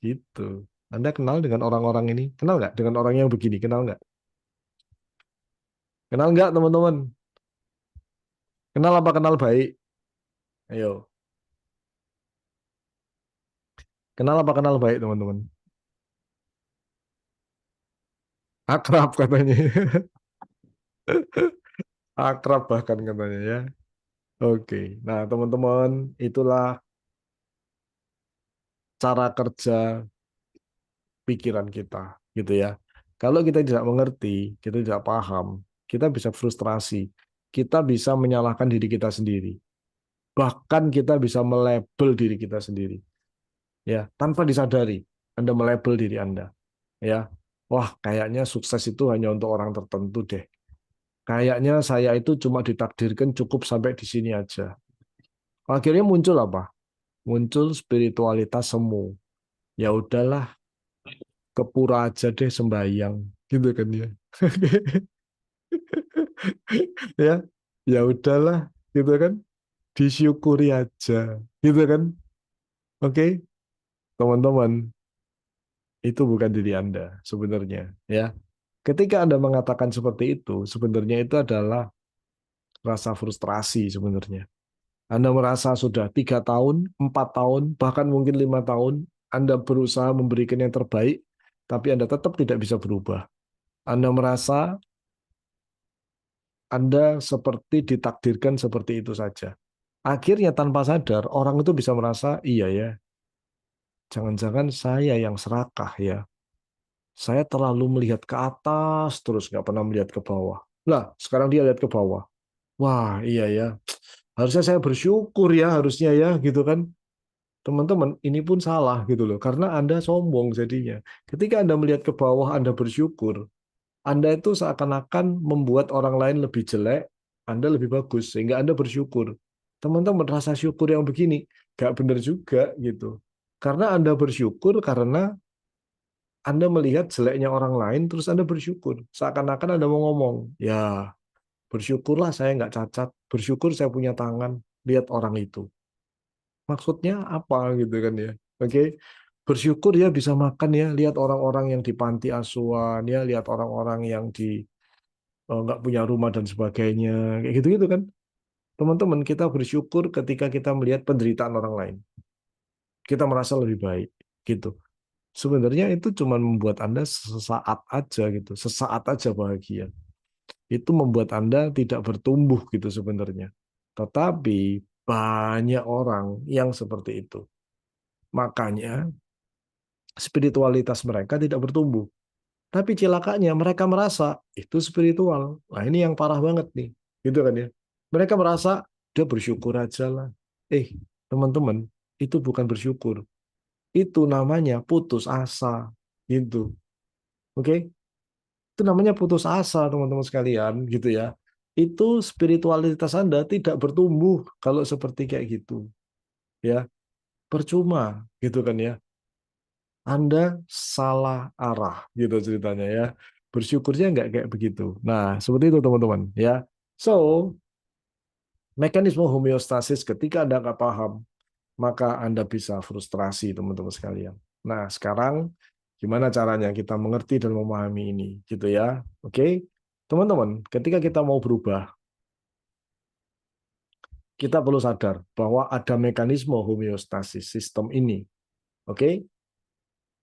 S3: gitu. Anda kenal dengan orang-orang ini? Kenal nggak dengan orang yang begini? Kenal nggak? Kenal nggak teman-teman? Kenal apa kenal baik? Ayo, kenal apa kenal baik teman-teman? Akrab katanya. Akrab bahkan katanya ya. Oke, nah teman-teman, itulah cara kerja pikiran kita, gitu ya. Kalau kita tidak mengerti, kita tidak paham, kita bisa frustrasi, kita bisa menyalahkan diri kita sendiri, bahkan kita bisa melabel diri kita sendiri, ya, tanpa disadari. Anda melabel diri Anda, ya. Wah, kayaknya sukses itu hanya untuk orang tertentu deh. Kayaknya saya itu cuma ditakdirkan cukup sampai di sini aja. Akhirnya muncul apa? Muncul spiritualitas semu. Ya udahlah, ke pura aja deh sembahyang, gitu kan ya. Ya, ya udahlah, gitu kan. Disyukuri aja, gitu kan. Oke, teman-teman, itu bukan diri Anda sebenarnya, ya. Ketika Anda mengatakan seperti itu, sebenarnya itu adalah rasa frustrasi sebenarnya. Anda merasa sudah 3 tahun, 4 tahun, bahkan mungkin 5 tahun, Anda berusaha memberikan yang terbaik, tapi Anda tetap tidak bisa berubah. Anda merasa Anda seperti ditakdirkan seperti itu saja. Akhirnya tanpa sadar, orang itu bisa merasa, iya ya, jangan-jangan saya yang serakah ya. Saya terlalu melihat ke atas, terus nggak pernah melihat ke bawah. Lah, sekarang dia lihat ke bawah. Wah, iya ya, harusnya saya bersyukur ya, harusnya ya, gitu kan. Teman-teman, ini pun salah gitu loh, karena Anda sombong jadinya. Ketika Anda melihat ke bawah, Anda bersyukur, Anda itu seakan-akan membuat orang lain lebih jelek, Anda lebih bagus, sehingga Anda bersyukur. Teman-teman, rasa syukur yang begini, nggak benar juga gitu. Karena Anda bersyukur karena Anda melihat jeleknya orang lain, terus Anda bersyukur. Seakan-akan Anda mau ngomong, ya bersyukurlah saya nggak cacat, bersyukur saya punya tangan, lihat orang itu. Maksudnya apa gitu kan ya? Oke, bersyukur ya bisa makan ya, lihat orang-orang yang di panti asuhan ya, lihat orang-orang yang di nggak punya rumah dan sebagainya, kayak gitu-gitu kan. Teman-teman, kita bersyukur ketika kita melihat penderitaan orang lain. Kita merasa lebih baik gitu. Sebenarnya itu cuma membuat Anda sesaat aja gitu, sesaat aja bahagia. Itu membuat Anda tidak bertumbuh gitu sebenarnya. Tetapi banyak orang yang seperti itu. Makanya spiritualitas mereka tidak bertumbuh. Tapi celakanya mereka merasa itu spiritual. Nah, ini yang parah banget nih. Gitu kan ya. Mereka merasa dia bersyukur aja lah. Teman-teman, itu bukan bersyukur. Itu namanya putus asa. Gitu. Oke? Itu namanya putus asa, teman-teman sekalian, gitu ya. Itu spiritualitas Anda tidak bertumbuh kalau seperti kayak gitu. Ya, percuma gitu kan ya. Anda salah arah gitu ceritanya ya. Bersyukurnya nggak kayak begitu. Nah, seperti itu teman-teman ya. So, mekanisme homeostasis ketika Anda nggak paham, maka Anda bisa frustrasi teman-teman sekalian. Nah, sekarang gimana caranya kita mengerti dan memahami ini gitu ya. Oke. Teman-teman, ketika kita mau berubah, kita perlu sadar bahwa ada mekanisme homeostasis sistem ini. Oke.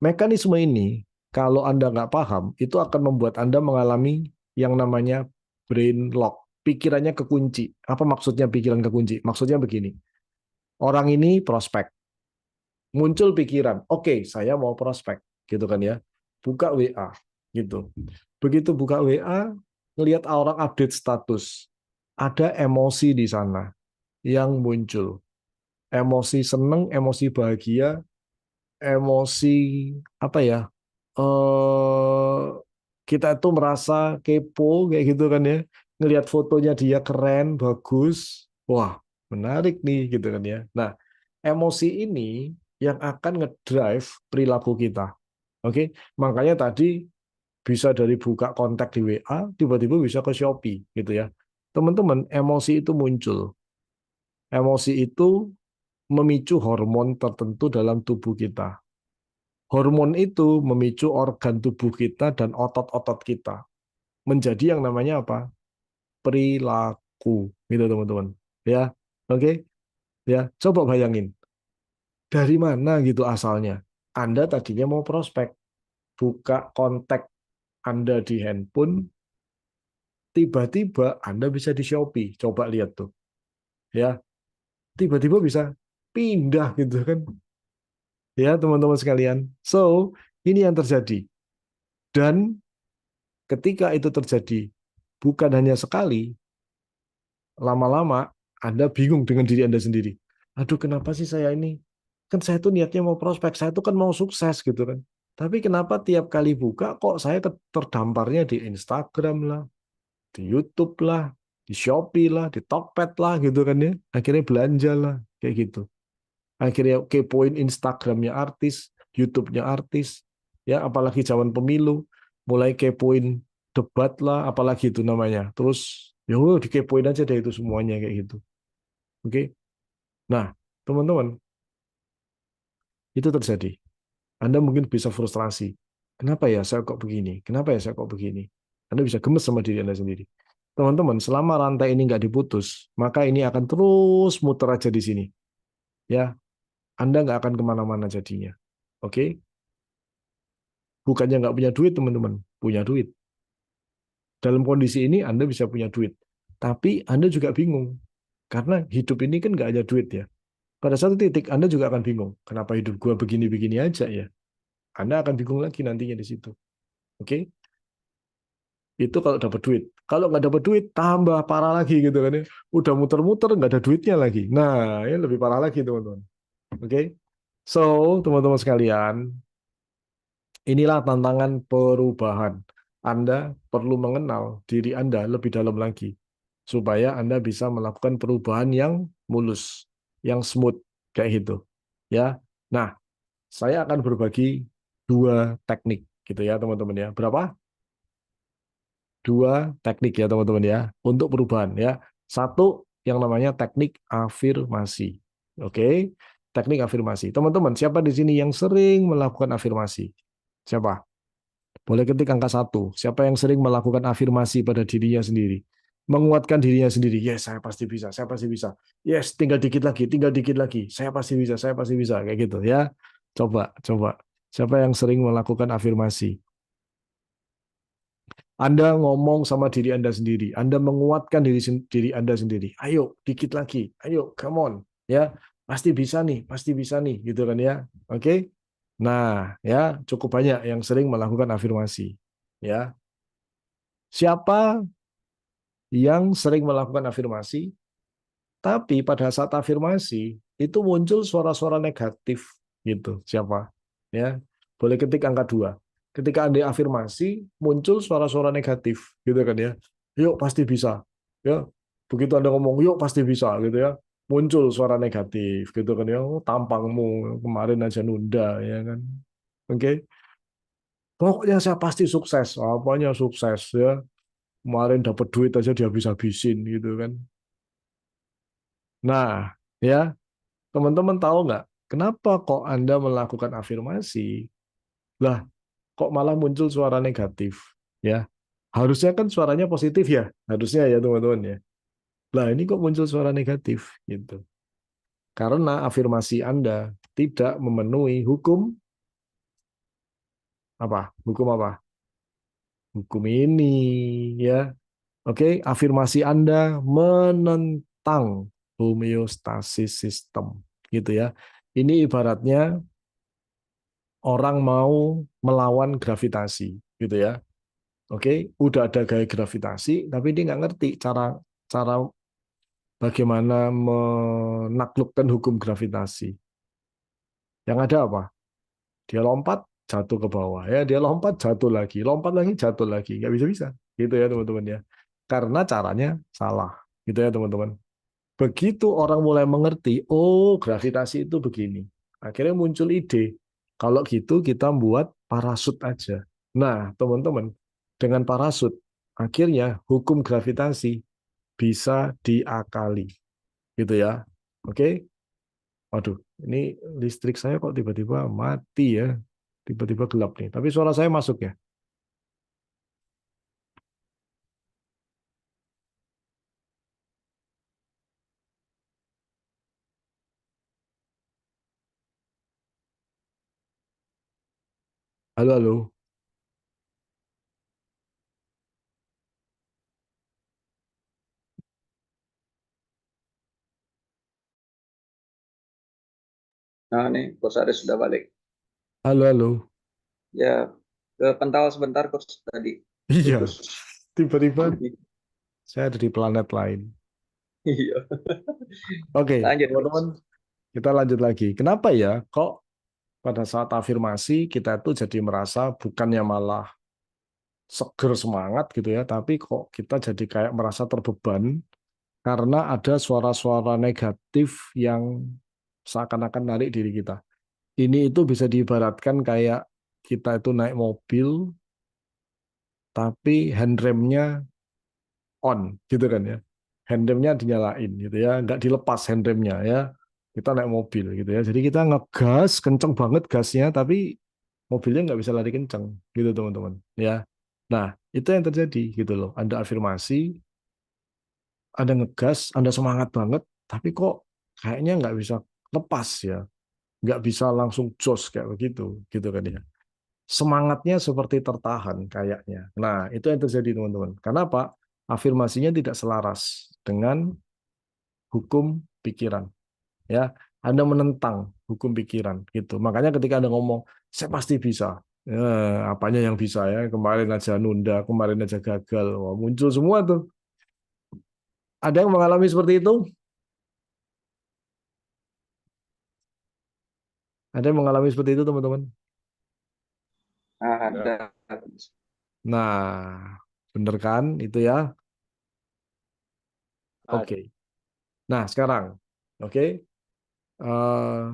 S3: Mekanisme ini Kalau Anda nggak paham, itu akan membuat Anda mengalami yang namanya brain lock. Pikirannya kekunci. Apa maksudnya pikiran kekunci? Maksudnya begini. Orang ini prospek. Muncul pikiran, oke, saya mau prospek. Gitu kan ya. Buka WA. Gitu. Begitu buka WA, ngelihat orang update status. Ada emosi di sana yang muncul. Emosi seneng, emosi bahagia, emosi apa ya? eh Kita itu merasa kepo kayak gitu kan ya. Ngelihat fotonya dia keren, bagus. Wah, menarik nih gitu kan ya. Nah, emosi ini yang akan ngedrive perilaku kita. Oke, makanya tadi bisa dari buka kontak di WA, tiba-tiba bisa ke Shopee gitu ya. Teman-teman, emosi itu muncul. Emosi itu memicu hormon tertentu dalam tubuh kita. Hormon itu memicu organ tubuh kita dan otot-otot kita menjadi yang namanya apa? Perilaku, gitu teman-teman. Ya, oke? Ya, coba bayangin dari mana gitu asalnya. Anda tadinya mau prospek, buka kontak Anda di handphone, tiba-tiba Anda bisa di Shopee. Coba lihat tuh, ya, tiba-tiba bisa pindah gitu kan, ya teman-teman sekalian. So, ini yang terjadi. Dan ketika itu terjadi, bukan hanya sekali, lama-lama Anda bingung dengan diri Anda sendiri. Aduh, kenapa sih saya ini? Kan saya tuh niatnya mau prospek, saya tuh kan mau sukses gitu kan. Tapi kenapa tiap kali buka kok saya terdamparnya di Instagram lah, di YouTube lah, di Shopee lah, di Tokped lah gitu kan ya. Akhirnya belanja lah, kayak gitu. Akhirnya kepoin Instagramnya artis, YouTube-nya artis, ya apalagi zaman pemilu, mulai kepoin debat lah, apalagi itu namanya. Terus ya udah dikepoin aja deh itu semuanya kayak gitu. Oke. Nah, teman-teman, itu terjadi. Anda mungkin bisa frustrasi. Kenapa ya saya kok begini? Kenapa ya saya kok begini? Anda bisa gemes sama diri Anda sendiri. Teman-teman, selama rantai ini nggak diputus, maka ini akan terus muter aja di sini. Ya, Anda nggak akan kemana-mana jadinya. Oke? Bukannya nggak punya duit, teman-teman. Punya duit. Dalam kondisi ini Anda bisa punya duit. Tapi Anda juga bingung. Karena hidup ini kan nggak hanya duit ya. Pada satu titik Anda juga akan bingung. Kenapa hidup gua begini-begini aja ya? Anda akan bingung lagi nantinya di situ. Oke? Itu kalau dapat duit. Kalau nggak dapat duit, tambah parah lagi gitu kan ya. Udah muter-muter, nggak ada duitnya lagi. Nah, ini lebih parah lagi, teman-teman. Oke? So, teman-teman sekalian, inilah tantangan perubahan. Anda perlu mengenal diri Anda lebih dalam lagi, supaya Anda bisa melakukan perubahan yang mulus, yang smooth, kayak gitu. Ya. Nah, saya akan berbagi dua teknik, gitu ya, teman-teman ya. Berapa? Dua teknik ya teman-teman ya untuk perubahan ya. Satu yang namanya teknik afirmasi. Oke, teknik afirmasi. Teman-teman, siapa di sini yang sering melakukan afirmasi? Siapa? Boleh ketik angka satu. Siapa yang sering melakukan afirmasi pada dirinya sendiri? Menguatkan dirinya sendiri. Yes, saya pasti bisa. Saya pasti bisa. Yes, tinggal dikit lagi. Tinggal dikit lagi. Saya pasti bisa. Saya pasti bisa. Kayak gitu ya. Coba, coba. Siapa yang sering melakukan afirmasi? Anda ngomong sama diri Anda sendiri. Anda menguatkan diri Anda sendiri. Ayo, dikit lagi. Ayo, come on. Ya, pasti bisa nih, pasti bisa nih, gitu kan ya. Oke. Nah, ya cukup banyak yang sering melakukan afirmasi. Ya, siapa yang sering melakukan afirmasi, tapi pada saat afirmasi itu muncul suara-suara negatif, gitu. Siapa? Ya, boleh ketik angka 2. Ketika Anda afirmasi, muncul suara-suara negatif, gitu kan ya. Yuk pasti bisa. Ya, begitu Anda ngomong yuk pasti bisa, gitu ya. Muncul suara negatif, gitu kan ya. Oh, tampangmu kemarin aja nunda, ya kan. Oke. Pokoknya saya pasti sukses. Apanya sukses ya. Kemarin dapat duit aja dihabis-habisin, gitu kan. Nah, ya, teman-teman tahu nggak kenapa kok Anda melakukan afirmasi? Lah, kok malah muncul suara negatif? Ya, harusnya kan suaranya positif ya, harusnya ya teman-teman ya. Lah, ini kok muncul suara negatif gitu? Karena afirmasi Anda tidak memenuhi hukum Apa? Hukum apa? Hukum ini ya. Oke, afirmasi Anda menentang homeostasis sistem gitu ya. Ini ibaratnya orang mau melawan gravitasi gitu ya. Oke, udah ada gaya gravitasi tapi dia nggak ngerti cara cara bagaimana menaklukkan hukum gravitasi. Yang ada apa? Dia lompat, jatuh ke bawah. Ya, dia lompat lagi, jatuh lagi. Nggak bisa-bisa. Gitu ya, teman-teman ya. Karena caranya salah. Gitu ya, teman-teman. Begitu orang mulai mengerti, oh, gravitasi itu begini. Akhirnya muncul ide. Kalau gitu kita buat parasut aja. Nah, teman-teman, dengan parasut, akhirnya hukum gravitasi bisa diakali. Gitu ya. Oke? Waduh, ini listrik saya kok tiba-tiba mati ya. Tiba-tiba gelap nih. Tapi suara saya masuk ya. Halo, halo.
S2: Nah, nih, Coach Aris sudah balik.
S3: Halo, halo.
S2: Ya, ke Pental sebentar, Coach, tadi.
S3: Iya,
S2: Putus.
S3: tiba-tiba saya ada di planet lain.
S2: Iya.
S3: Oke,
S2: Lanjut, Coach.
S3: teman-teman, kita lanjut lagi. Kenapa ya kok pada saat afirmasi kita itu jadi merasa bukannya malah seger semangat gitu ya, tapi kok kita jadi kayak merasa terbeban karena ada suara-suara negatif yang seakan-akan narik diri kita. Ini itu bisa diibaratkan kayak kita itu naik mobil, tapi handremnya on, gitu kan ya. Handremnya dinyalain gitu ya, nggak dilepas handremnya ya. Kita naik mobil gitu ya. Jadi kita ngegas, kenceng banget gasnya, tapi mobilnya nggak bisa lari kenceng, gitu teman-teman. Ya. Nah, itu yang terjadi gitu loh. Anda afirmasi, Anda ngegas, Anda semangat banget, tapi kok kayaknya nggak bisa lepas ya, nggak bisa langsung jos kayak begitu, gitu kan ya. Semangatnya seperti tertahan kayaknya. Nah, itu yang terjadi teman-teman. Kenapa? Afirmasinya tidak selaras dengan hukum pikiran. Ya, Anda menentang hukum pikiran gitu. Makanya ketika Anda ngomong, saya pasti bisa. Apanya yang bisa ya? Kemarin aja nunda, kemarin aja gagal. Wah, muncul semua tuh. Ada yang mengalami seperti itu? Ada yang mengalami seperti itu, teman-teman?
S2: Nah,
S3: Ya.
S2: ada.
S3: Nah, bener kan itu ya? Oke. Nah, sekarang, oke,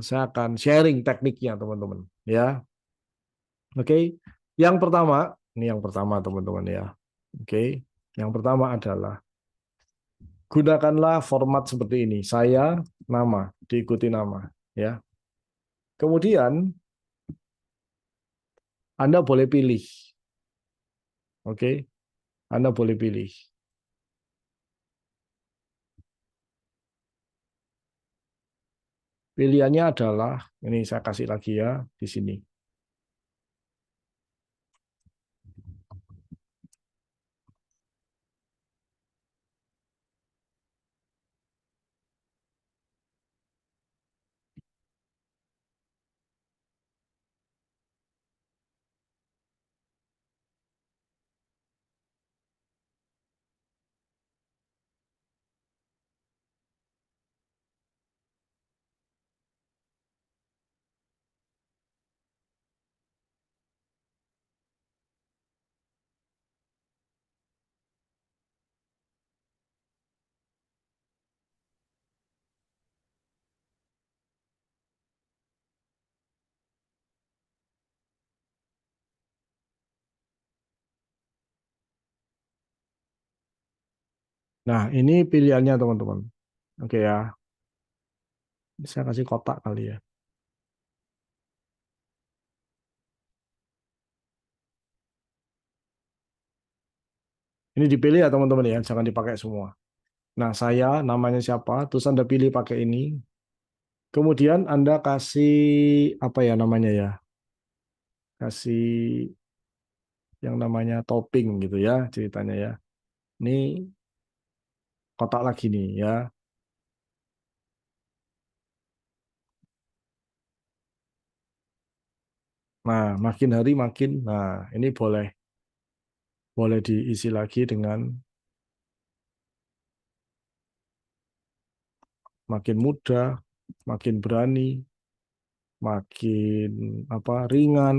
S3: saya akan sharing tekniknya, teman-teman. Ya, oke. Yang pertama, ini yang pertama, teman-teman ya. Oke, yang pertama adalah gunakanlah format seperti ini. Saya, nama, diikuti nama. Ya. Kemudian, Anda boleh pilih. Oke, Anda boleh pilih. Pilihannya adalah, ini saya kasih lagi ya, di sini. Nah, ini pilihannya, teman-teman. Oke ya, saya kasih kotak kali ya. Ini dipilih ya, teman-teman ya, jangan dipakai semua. Nah, saya namanya siapa, terus Anda pilih pakai ini. Kemudian Anda kasih apa ya namanya ya? kasih yang namanya topping gitu ya ceritanya ya. Ini kotak lagi nih ya. Nah, makin hari makin, nah ini boleh boleh diisi lagi dengan makin mudah, makin berani, makin apa ringan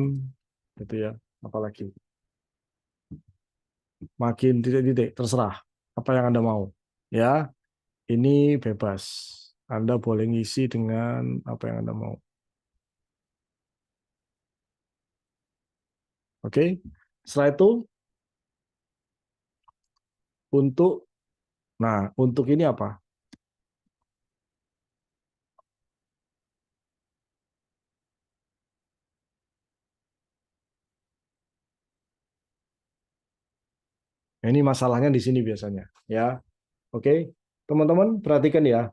S3: gitu ya. Apalagi makin titik-titik terserah apa yang Anda mau. Ya, ini bebas. Anda boleh ngisi dengan apa yang Anda mau. Oke. Setelah itu untuk untuk ini apa? Ini masalahnya di sini biasanya, ya. Oke. Teman-teman perhatikan ya.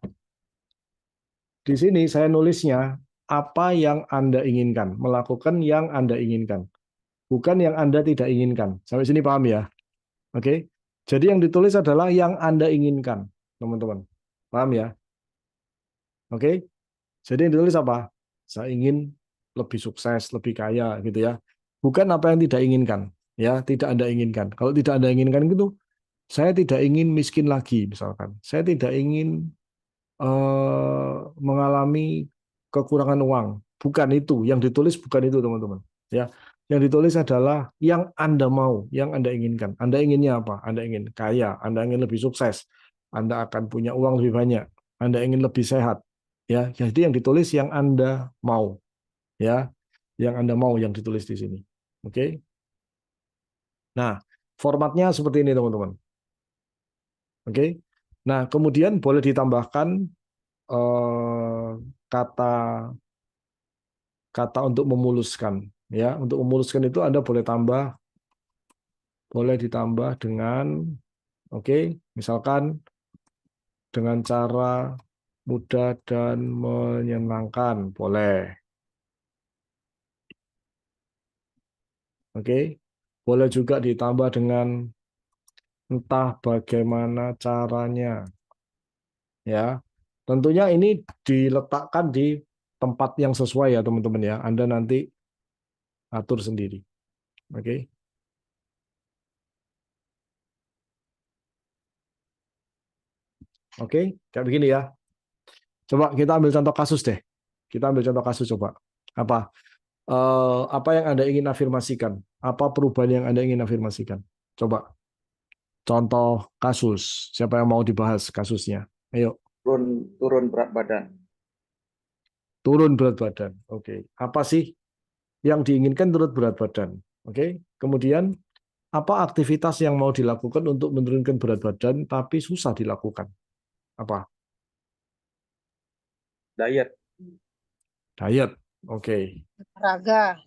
S3: Di sini saya nulisnya apa yang Anda inginkan, melakukan yang Anda inginkan, bukan yang Anda tidak inginkan. Sampai sini paham ya? Oke. Jadi yang ditulis adalah yang Anda inginkan, teman-teman. Paham ya? Oke. Jadi yang ditulis apa? Saya ingin lebih sukses, lebih kaya gitu ya. Bukan apa yang tidak inginkan, ya, tidak Anda inginkan. Kalau tidak Anda inginkan gitu, saya tidak ingin miskin lagi misalkan. Saya tidak ingin mengalami kekurangan uang. Bukan itu, yang ditulis bukan itu, teman-teman. Ya, yang ditulis adalah yang Anda mau, yang Anda inginkan. Anda inginnya apa? Anda ingin kaya, Anda ingin lebih sukses, Anda akan punya uang lebih banyak, Anda ingin lebih sehat. Ya, jadi yang ditulis yang Anda mau, ya, yang Anda mau yang ditulis di sini. Oke. Nah, formatnya seperti ini, teman-teman. Oke. Nah, kemudian boleh ditambahkan eh, kata kata untuk memuluskan ya untuk memuluskan itu Anda boleh ditambah dengan oke misalkan dengan cara mudah dan menyenangkan boleh oke boleh juga ditambah dengan entah bagaimana caranya ya tentunya ini diletakkan di tempat yang sesuai ya teman-teman ya Anda nanti atur sendiri oke oke kayak begini ya. Coba kita ambil contoh kasus deh. Kita ambil contoh kasus coba. Apa? Apa yang Anda ingin afirmasikan? Apa perubahan yang Anda ingin afirmasikan? Coba contoh kasus. Siapa yang mau dibahas kasusnya? Ayo,
S2: Turun turun berat badan.
S3: turun berat badan. Oke. Apa sih yang diinginkan turun berat badan? Oke. Kemudian apa aktivitas yang mau dilakukan untuk menurunkan berat badan tapi susah dilakukan? Apa?
S2: Diet.
S3: Diet. Oke.
S1: Olahraga.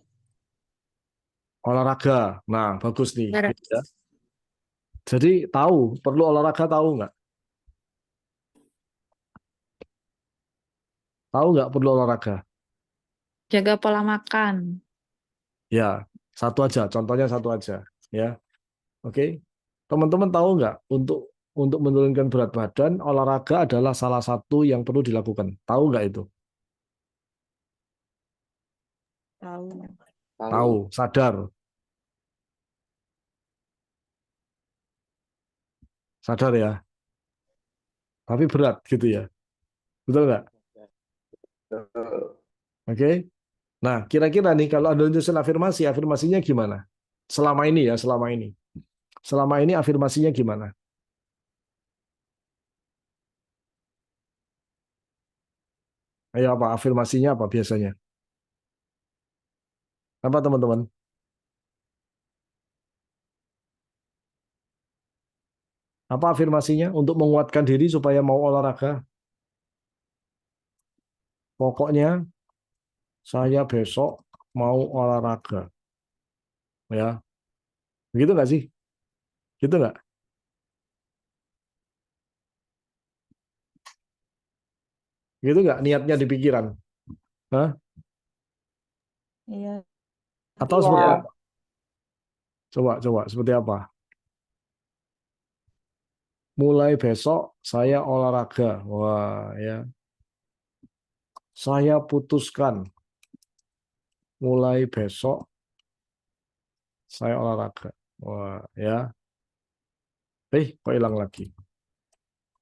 S3: Olahraga. Nah, bagus nih.
S1: Benar.
S3: Gitu ya. Jadi tahu, perlu olahraga tahu nggak? Tahu nggak perlu olahraga?
S1: Jaga pola makan.
S3: Ya, satu aja, contohnya satu aja. Ya, oke. Teman-teman tahu nggak untuk menurunkan berat badan, olahraga adalah salah satu yang perlu dilakukan. Tahu nggak itu?
S1: Tahu.
S3: Tahu,
S2: Tahu.
S3: sadar, sadar ya. Tapi berat gitu ya. Betul nggak? Oke. Nah, kira-kira nih kalau ada nyusun afirmasi, afirmasinya gimana? Selama ini ya, selama ini. Selama ini afirmasinya gimana? Ayo apa afirmasinya apa biasanya? Apa teman-teman? Apa afirmasinya untuk menguatkan diri supaya mau olahraga? Pokoknya saya besok mau olahraga. Ya, begitu nggak sih? Gitu nggak? Gitu nggak niatnya di pikiran? Hah?
S4: Iya.
S3: Atau
S1: Iya.
S3: seperti apa? Coba seperti apa? Mulai besok saya olahraga. Wah, ya. Saya putuskan mulai besok saya olahraga. Wah, ya. Kok hilang lagi?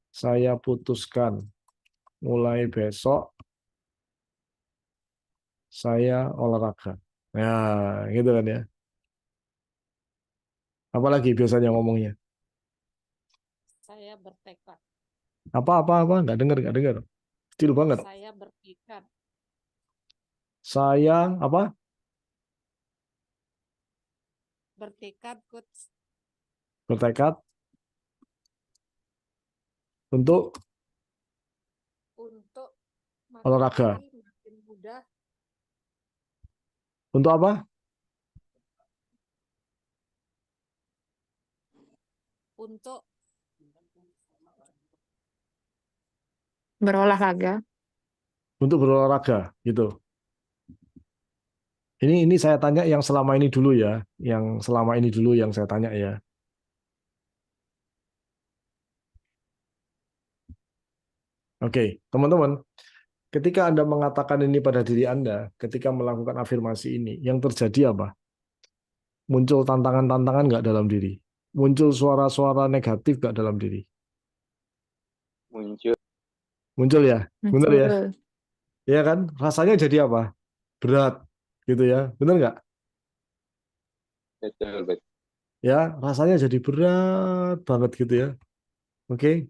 S3: Saya putuskan mulai besok saya olahraga. Ya, gitu kan ya. Apalagi biasanya ngomongnya.
S5: Saya bertekad.
S3: Apa? Nggak dengar. Kecil banget.
S5: Saya bertekad.
S3: Saya apa?
S5: Bertekad, Coach,
S3: Bertekad untuk
S5: untuk makin
S3: olahraga.
S5: hari makin mudah.
S3: Untuk apa?
S5: Untuk
S1: Berolahraga.
S3: Untuk berolahraga, gitu. Ini saya tanya yang selama ini dulu ya, yang selama ini dulu yang saya tanya ya. Oke, teman-teman, ketika Anda mengatakan ini pada diri Anda, ketika melakukan afirmasi ini, yang terjadi apa? Muncul tantangan-tantangan nggak dalam diri? Muncul suara-suara negatif nggak dalam diri?
S2: Muncul.
S3: Muncul ya? Bener ya?
S1: Betul.
S3: Ya kan? Rasanya jadi apa? Berat, gitu ya? Bener nggak?
S2: Betul.
S3: Ya, rasanya jadi berat banget gitu ya. Oke?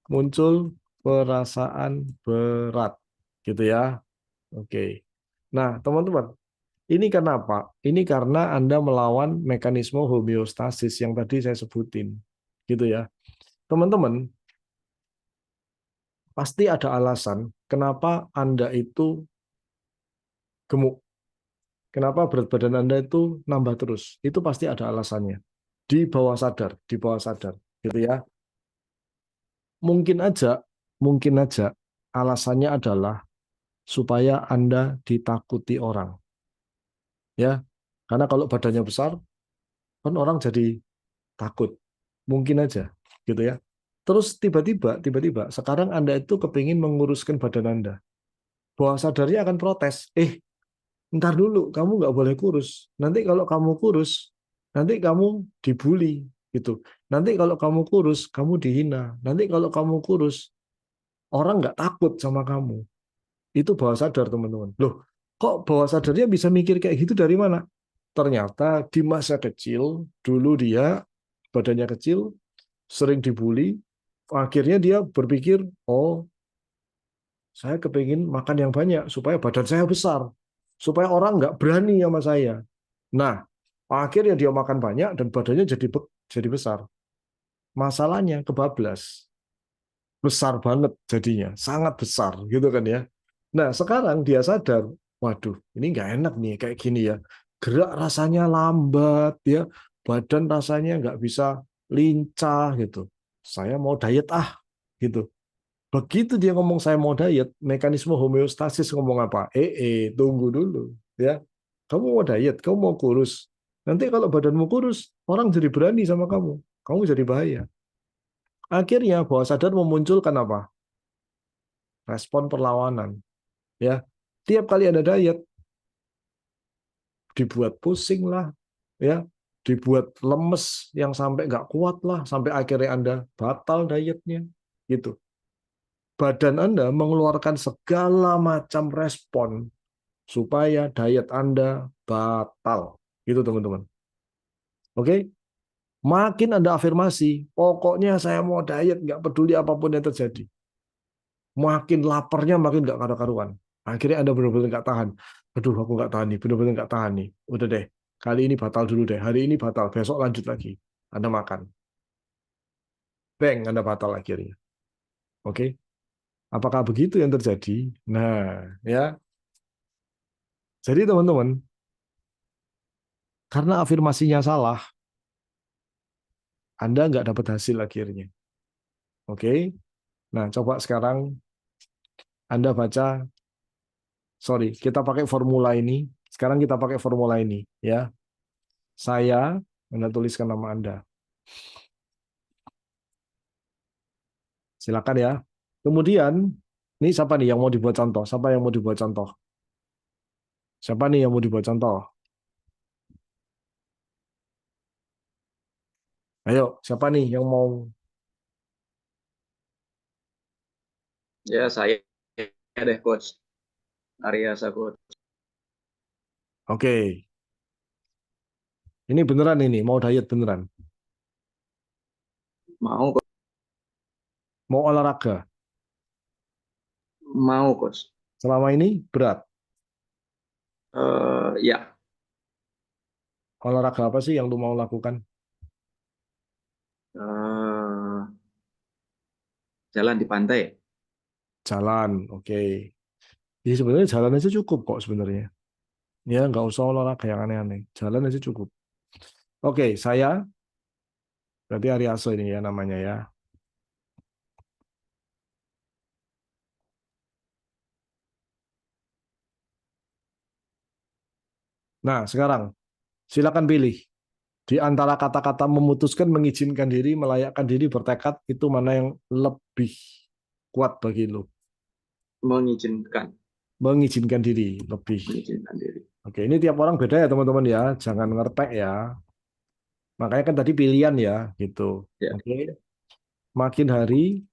S3: Muncul perasaan berat, gitu ya. Oke. Nah, teman-teman, ini kenapa? Ini karena Anda melawan mekanisme homeostasis yang tadi saya sebutin. Gitu ya. Teman-teman, pasti ada alasan kenapa Anda itu gemuk. Kenapa berat badan Anda itu nambah terus. Itu pasti ada alasannya. Di bawah sadar. Gitu ya. Mungkin aja alasannya adalah supaya Anda ditakuti orang. Ya. Karena kalau badannya besar, kan orang jadi takut. Mungkin aja, gitu ya. Terus tiba-tiba sekarang Anda itu kepingin menguruskan badan Anda. Bawah sadarnya akan protes. Ntar dulu, kamu nggak boleh kurus. Nanti kalau kamu kurus, nanti kamu dibully, gitu. Nanti kalau kamu kurus, kamu dihina. Nanti kalau kamu kurus, orang nggak takut sama kamu. Itu bawah sadar, teman-teman. Loh, kok bawah sadarnya bisa mikir kayak gitu dari mana? Ternyata di masa kecil, dulu dia badannya kecil, sering dibully, akhirnya dia berpikir, oh, saya kepingin makan yang banyak supaya badan saya besar, supaya orang nggak berani sama saya. Nah, akhirnya dia makan banyak dan badannya jadi besar. Masalahnya kebablas, besar banget jadinya, sangat besar gitu kan ya. Nah, sekarang dia sadar, waduh, ini nggak enak nih kayak gini ya. Gerak rasanya lambat ya, badan rasanya nggak bisa lincah gitu. Saya mau diet gitu. Begitu dia ngomong saya mau diet, mekanisme homeostasis ngomong apa? Tunggu dulu ya. Kamu mau diet, kamu mau kurus. Nanti kalau badanmu kurus, orang jadi berani sama kamu. Kamu jadi bahaya. Akhirnya bawah sadar memunculkan apa? Respon perlawanan. Ya, tiap kali ada diet, dibuat pusing lah, ya, dibuat lemes yang sampai nggak kuat lah, sampai akhirnya Anda batal dietnya, gitu. Badan Anda mengeluarkan segala macam respon supaya diet Anda batal. Gitu teman-teman. Oke? Makin Anda afirmasi, pokoknya saya mau diet, nggak peduli apapun yang terjadi. Makin laparnya makin nggak karu-karuan. Akhirnya Anda benar-benar nggak tahan. Aduh, aku nggak tahan nih, benar-benar nggak tahan nih. Udah deh, kali ini batal dulu deh. Hari ini batal, besok lanjut lagi. Anda makan. Bang, Anda batal akhirnya. Oke? Apakah begitu yang terjadi? Nah, ya. Jadi teman-teman, karena afirmasinya salah, Anda nggak dapat hasil akhirnya. Oke? Nah, coba sekarang Anda baca sorry, kita pakai formula ini. Sekarang kita pakai formula ini, ya. Saya, Anda tuliskan nama Anda. Silakan ya. Kemudian, ini siapa nih yang mau dibuat contoh? Siapa yang mau dibuat contoh? Siapa nih yang mau dibuat contoh? Ayo, siapa nih yang mau?
S2: Ya, saya deh, Coach. Ariasa, Coach.
S3: Oke. Ini beneran ini, mau diet beneran.
S2: Mau, Coach.
S3: Mau olahraga.
S2: Mau, Coach.
S3: Selama ini berat.
S2: Ya,
S3: Olahraga apa sih yang lu mau lakukan?
S2: eh, jalan di pantai.
S3: Jalan, oke. Jadi sebenarnya jalan aja cukup kok sebenarnya. Ya, nggak usah olahraga yang aneh-aneh. Jalan aja cukup. Oke, saya berarti Ariaso ini ya namanya ya. Nah, sekarang silakan pilih di antara kata-kata memutuskan, mengizinkan diri, melayakkan diri, bertekad itu mana yang lebih kuat bagi lu?
S2: Mengizinkan.
S3: Mengizinkan diri lebih.
S2: Mengizinkan diri.
S3: Oke, ini tiap orang beda ya teman-teman ya. Jangan ngertek ya. Makanya kan tadi pilihan ya, gitu.
S2: Ya,
S3: Oke. Makin hari,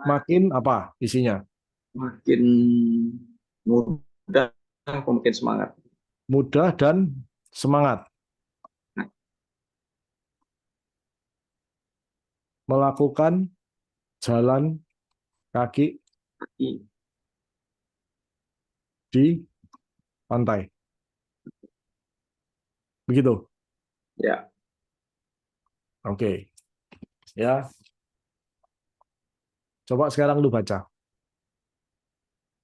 S3: makin apa isinya?
S2: makin mudah, makin semangat.
S3: Mudah dan semangat.
S2: Nah,
S3: Melakukan jalan kaki di pantai. Begitu.
S2: ya,
S3: Oke. Ya. Coba sekarang lu baca.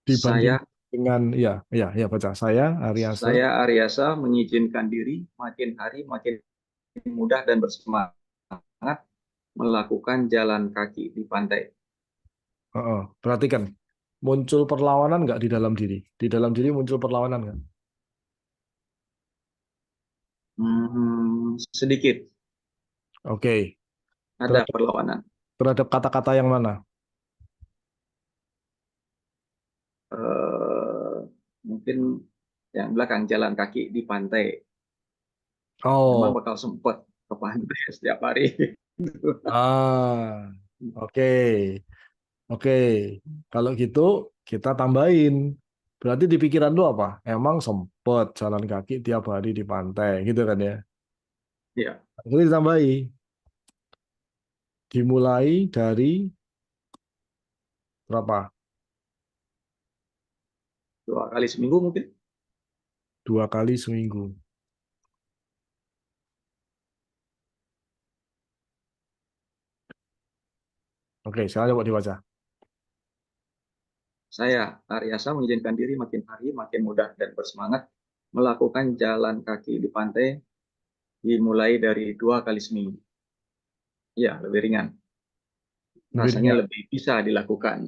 S3: Dibanding
S2: saya
S3: dengan ya baca. Saya Ariase.
S2: Saya Ariasa mengizinkan diri makin hari makin mudah dan bersemangat melakukan jalan kaki di pantai.
S3: Perhatikan. Muncul perlawanan nggak di dalam diri? Di dalam diri muncul perlawanan nggak?
S2: Sedikit
S3: Oke.
S2: ada
S3: Terhadap,
S2: perlawanan.
S3: terhadap kata-kata yang mana?
S2: Eh, Mungkin yang belakang jalan kaki di pantai. Memang
S3: Oh,
S2: bakal sempet ke pantai setiap hari.
S3: oke. Oke, kalau gitu kita tambahin. Berarti di pikiran lu apa? Emang sempet jalan kaki tiap hari di pantai, gitu kan ya?
S2: Ya,
S3: Itu ditambahi. Dimulai dari berapa?
S2: 2 kali seminggu mungkin.
S3: 2 kali seminggu. Oke, sekarang coba dibaca.
S2: Saya Ariasa mengizinkan diri makin hari makin mudah dan bersemangat melakukan jalan kaki di pantai dimulai dari 2 kali seminggu. Ya, lebih ringan.
S3: Lebih
S2: Rasanya
S3: ringan.
S2: lebih bisa dilakukan.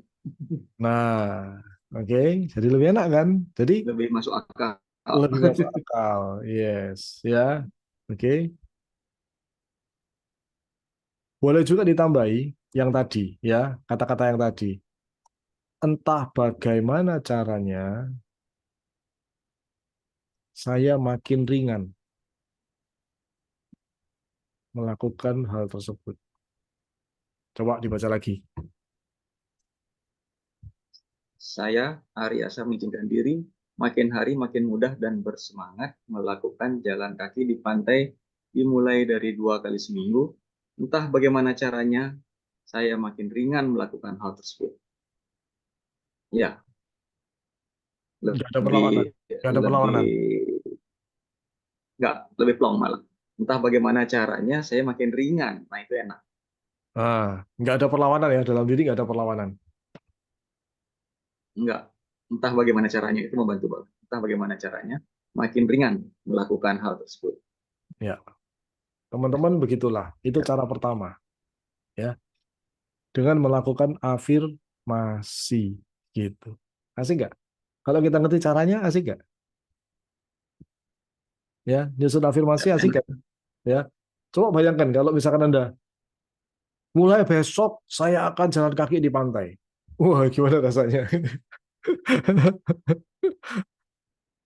S3: Nah, oke, jadi lebih enak kan? Jadi
S2: Lebih masuk akal.
S3: lebih masuk akal. Yes, ya. Oke. Boleh juga ditambahi yang tadi, ya, kata-kata yang tadi. Entah bagaimana caranya, saya makin ringan melakukan hal tersebut. Coba dibaca lagi.
S2: Saya Ariasa mengizinkan diri makin hari makin mudah dan bersemangat melakukan jalan kaki di pantai dimulai dari 2 kali seminggu. Entah bagaimana caranya, saya makin ringan melakukan hal tersebut. Ya,
S3: Nggak ada perlawanan.
S2: lebih
S3: Nggak ada
S2: lebih
S3: perlawanan.
S2: nggak lebih plong malah. Entah bagaimana caranya, saya makin ringan. Nah itu enak.
S3: Nggak ada perlawanan ya. Dalam diri nggak ada perlawanan.
S2: Enggak. Entah bagaimana caranya itu membantu banget. Entah bagaimana caranya, makin ringan melakukan hal tersebut.
S3: Ya, teman-teman begitulah. Itu cara pertama. Ya, dengan melakukan afirmasi. Gitu. Asik nggak? Kalau kita ngerti caranya, asik nggak? Ya, nyusun afirmasi asik nggak? Ya. Coba bayangkan kalau misalkan Anda mulai besok saya akan jalan kaki di pantai. Wah, gimana rasanya?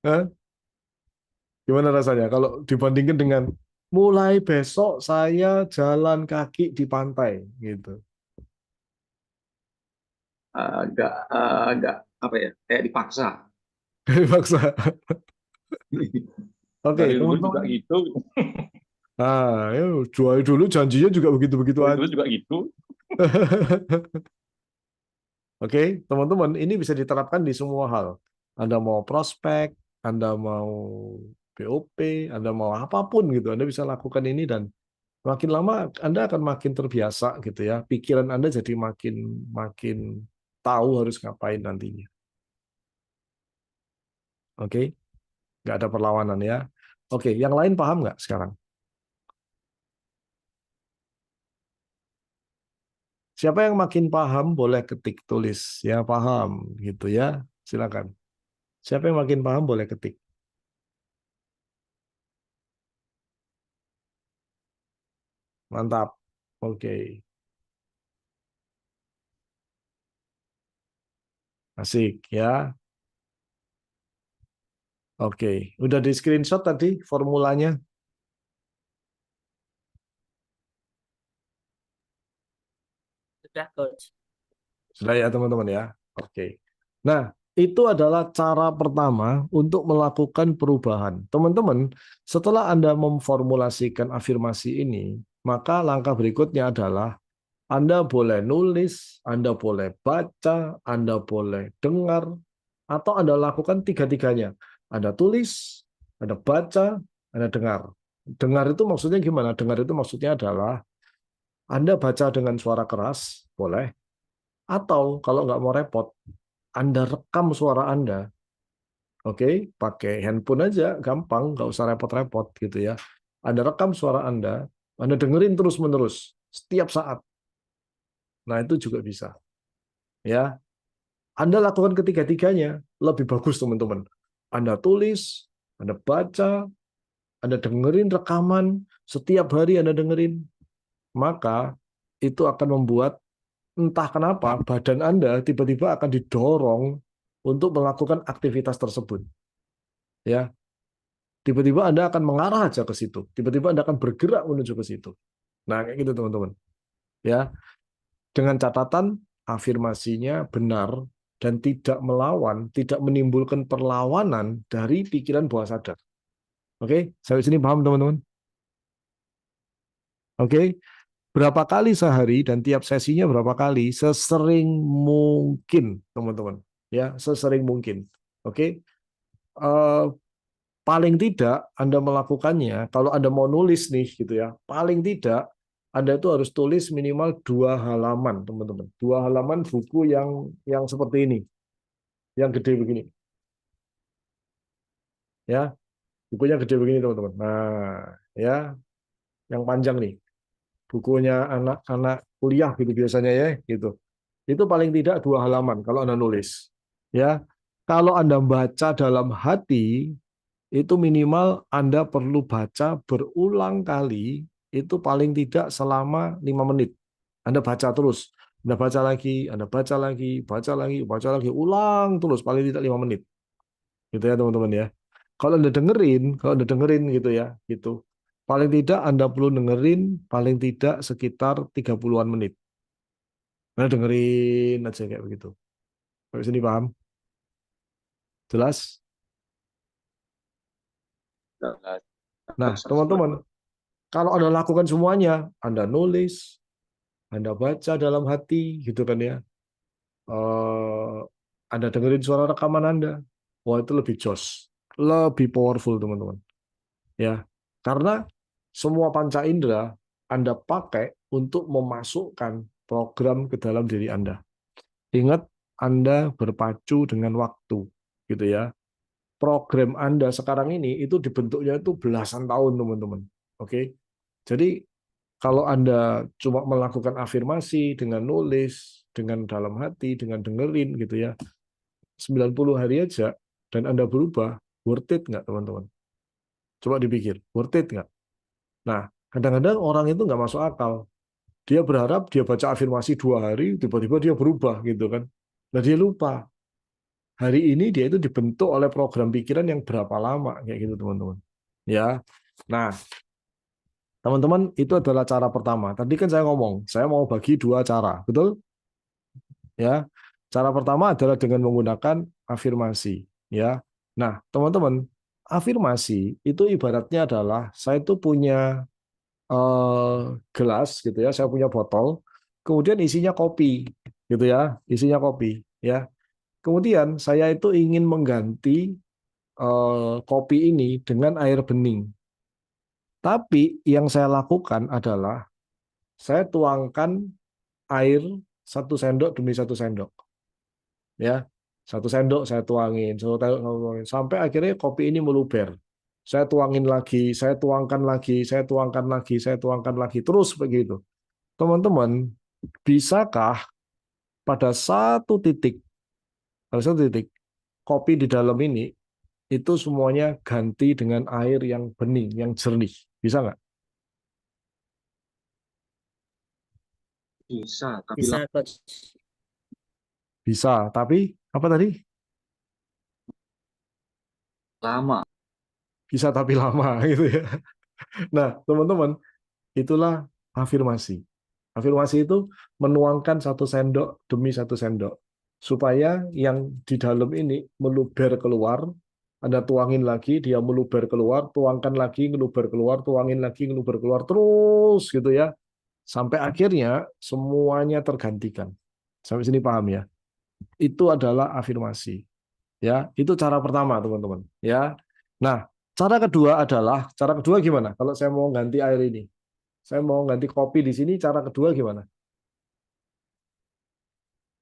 S3: Hah? Gimana rasanya kalau dibandingkan dengan mulai besok saya jalan kaki di pantai gitu.
S2: Agak apa ya? Kayak dipaksa.
S3: Paksa. Oke,
S6: Dari dulu juga
S3: teman-teman.
S6: gitu.
S3: Nah, ya, jual dulu janjinya juga begitu-begitu
S6: Dari
S3: aja.
S6: dulu juga gitu.
S3: Oke, teman-teman, ini bisa diterapkan di semua hal. Anda mau prospek, Anda mau BOP, Anda mau apapun gitu, Anda bisa lakukan ini dan makin lama Anda akan makin terbiasa gitu ya. Pikiran Anda jadi makin makin tahu harus ngapain nantinya. Oke, nggak ada perlawanan ya. Oke, yang lain paham nggak sekarang? Siapa yang makin paham boleh ketik tulis ya paham gitu ya. Silakan. Siapa yang makin paham boleh ketik. Mantap. Oke. Asik ya. Oke. Udah di screenshot tadi formulanya?
S1: Sudah, Coach.
S3: Sudah ya teman-teman ya. Oke. Nah, itu adalah cara pertama untuk melakukan perubahan. Teman-teman, setelah Anda memformulasikan afirmasi ini, maka langkah berikutnya adalah Anda boleh nulis, Anda boleh baca, Anda boleh dengar, atau Anda lakukan tiga-tiganya. Anda tulis, Anda baca, Anda dengar. Dengar itu maksudnya gimana? Dengar itu maksudnya adalah Anda baca dengan suara keras, boleh. Atau kalau nggak mau repot, Anda rekam suara Anda. Oke, pakai handphone aja, gampang, nggak usah repot-repot gitu ya. Anda rekam suara Anda dengerin terus-menerus, setiap saat. Nah, itu juga bisa. Ya, Anda lakukan ketiga-tiganya, lebih bagus teman-teman. Anda tulis, Anda baca, Anda dengerin rekaman, setiap hari Anda dengerin, maka itu akan membuat entah kenapa badan Anda tiba-tiba akan didorong untuk melakukan aktivitas tersebut. Ya, tiba-tiba Anda akan mengarah aja ke situ. Tiba-tiba Anda akan bergerak menuju ke situ. Nah, kayak gitu teman-teman. Ya, dengan catatan afirmasinya benar dan tidak melawan, tidak menimbulkan perlawanan dari pikiran bawah sadar. Oke, sampai sini paham teman-teman? Oke, berapa kali sehari dan tiap sesinya berapa kali? Sesering mungkin, teman-teman. Ya, sesering mungkin. Oke, Eh, paling tidak Anda melakukannya, kalau Anda mau nulis nih gitu ya, paling tidak Anda itu harus tulis minimal 2 halaman, teman-teman. 2 halaman buku yang seperti ini, yang gede begini. Ya, bukunya gede begini, teman-teman. Nah, ya, yang panjang nih. Bukunya anak-anak kuliah gitu biasanya ya, gitu. Itu paling tidak 2 halaman kalau Anda nulis. Ya, kalau Anda baca dalam hati, itu minimal Anda perlu baca berulang kali, itu paling tidak selama 5 menit. Anda baca terus. Anda baca lagi, Anda baca lagi, baca lagi, ulang terus, paling tidak 5 menit. Gitu ya teman-teman ya. Kalau Anda dengerin gitu ya, gitu. Paling tidak Anda perlu dengerin paling tidak sekitar 30-an menit. Anda dengerin aja kayak begitu. Sampai sini paham? Jelas? Nah, teman-teman, kalau Anda lakukan semuanya, Anda nulis, Anda baca dalam hati, gitu kan ya. Eh, Anda dengerin suara rekaman Anda. Wah, itu lebih jos, lebih powerful, teman-teman. Ya, karena semua panca indera Anda pakai untuk memasukkan program ke dalam diri Anda. Ingat, Anda berpacu dengan waktu, gitu ya. Program Anda sekarang ini itu dibentuknya itu belasan tahun, teman-teman. Oke. Jadi kalau Anda cuma melakukan afirmasi dengan nulis, dengan dalam hati, dengan dengerin gitu ya, 90 hari aja dan Anda berubah, worth it nggak teman-teman? Coba dipikir, worth it nggak? Nah, kadang-kadang orang itu nggak masuk akal. Dia berharap dia baca afirmasi 2 hari, tiba-tiba dia berubah gitu kan. Nah dia lupa. Hari ini dia itu dibentuk oleh program pikiran yang berapa lama kayak gitu teman-teman. Ya. Nah, teman-teman itu adalah cara pertama. Tadi kan saya ngomong, saya mau bagi 2 cara, betul? Ya. Cara pertama adalah dengan menggunakan afirmasi, ya. Nah, teman-teman, afirmasi itu ibaratnya adalah saya itu punya gelas gitu ya, saya punya botol, kemudian isinya kopi gitu ya, isinya kopi ya. Kemudian saya itu ingin mengganti kopi ini dengan air bening. Tapi yang saya lakukan adalah saya tuangkan air 1 sendok demi 1 sendok ya. 1 sendok saya tuangin, sampai akhirnya kopi ini meluber. Saya tuangin lagi, saya tuangkan lagi, saya tuangkan lagi, saya tuangkan lagi, terus begitu. Teman-teman, bisakah pada satu titik, kopi di dalam ini itu semuanya ganti dengan air yang bening, yang jernih? Bisa nggak?
S2: Bisa, tapi
S1: Bisa, Coach.
S3: Bisa, tapi apa tadi?
S2: lama.
S3: Bisa tapi lama gitu ya. Nah, teman-teman, itulah afirmasi. Afirmasi itu menuangkan 1 sendok demi 1 sendok. Supaya yang di dalam ini meluber keluar, Anda tuangin lagi, dia meluber keluar, tuangkan lagi, ngeluber keluar, tuangin lagi, ngeluber keluar, terus gitu ya. Sampai akhirnya semuanya tergantikan. Sampai sini paham ya? Itu adalah afirmasi. Ya, itu cara pertama, teman-teman. Ya. Nah, cara kedua gimana? Kalau saya mau ganti air ini, saya mau ganti kopi di sini, cara kedua gimana?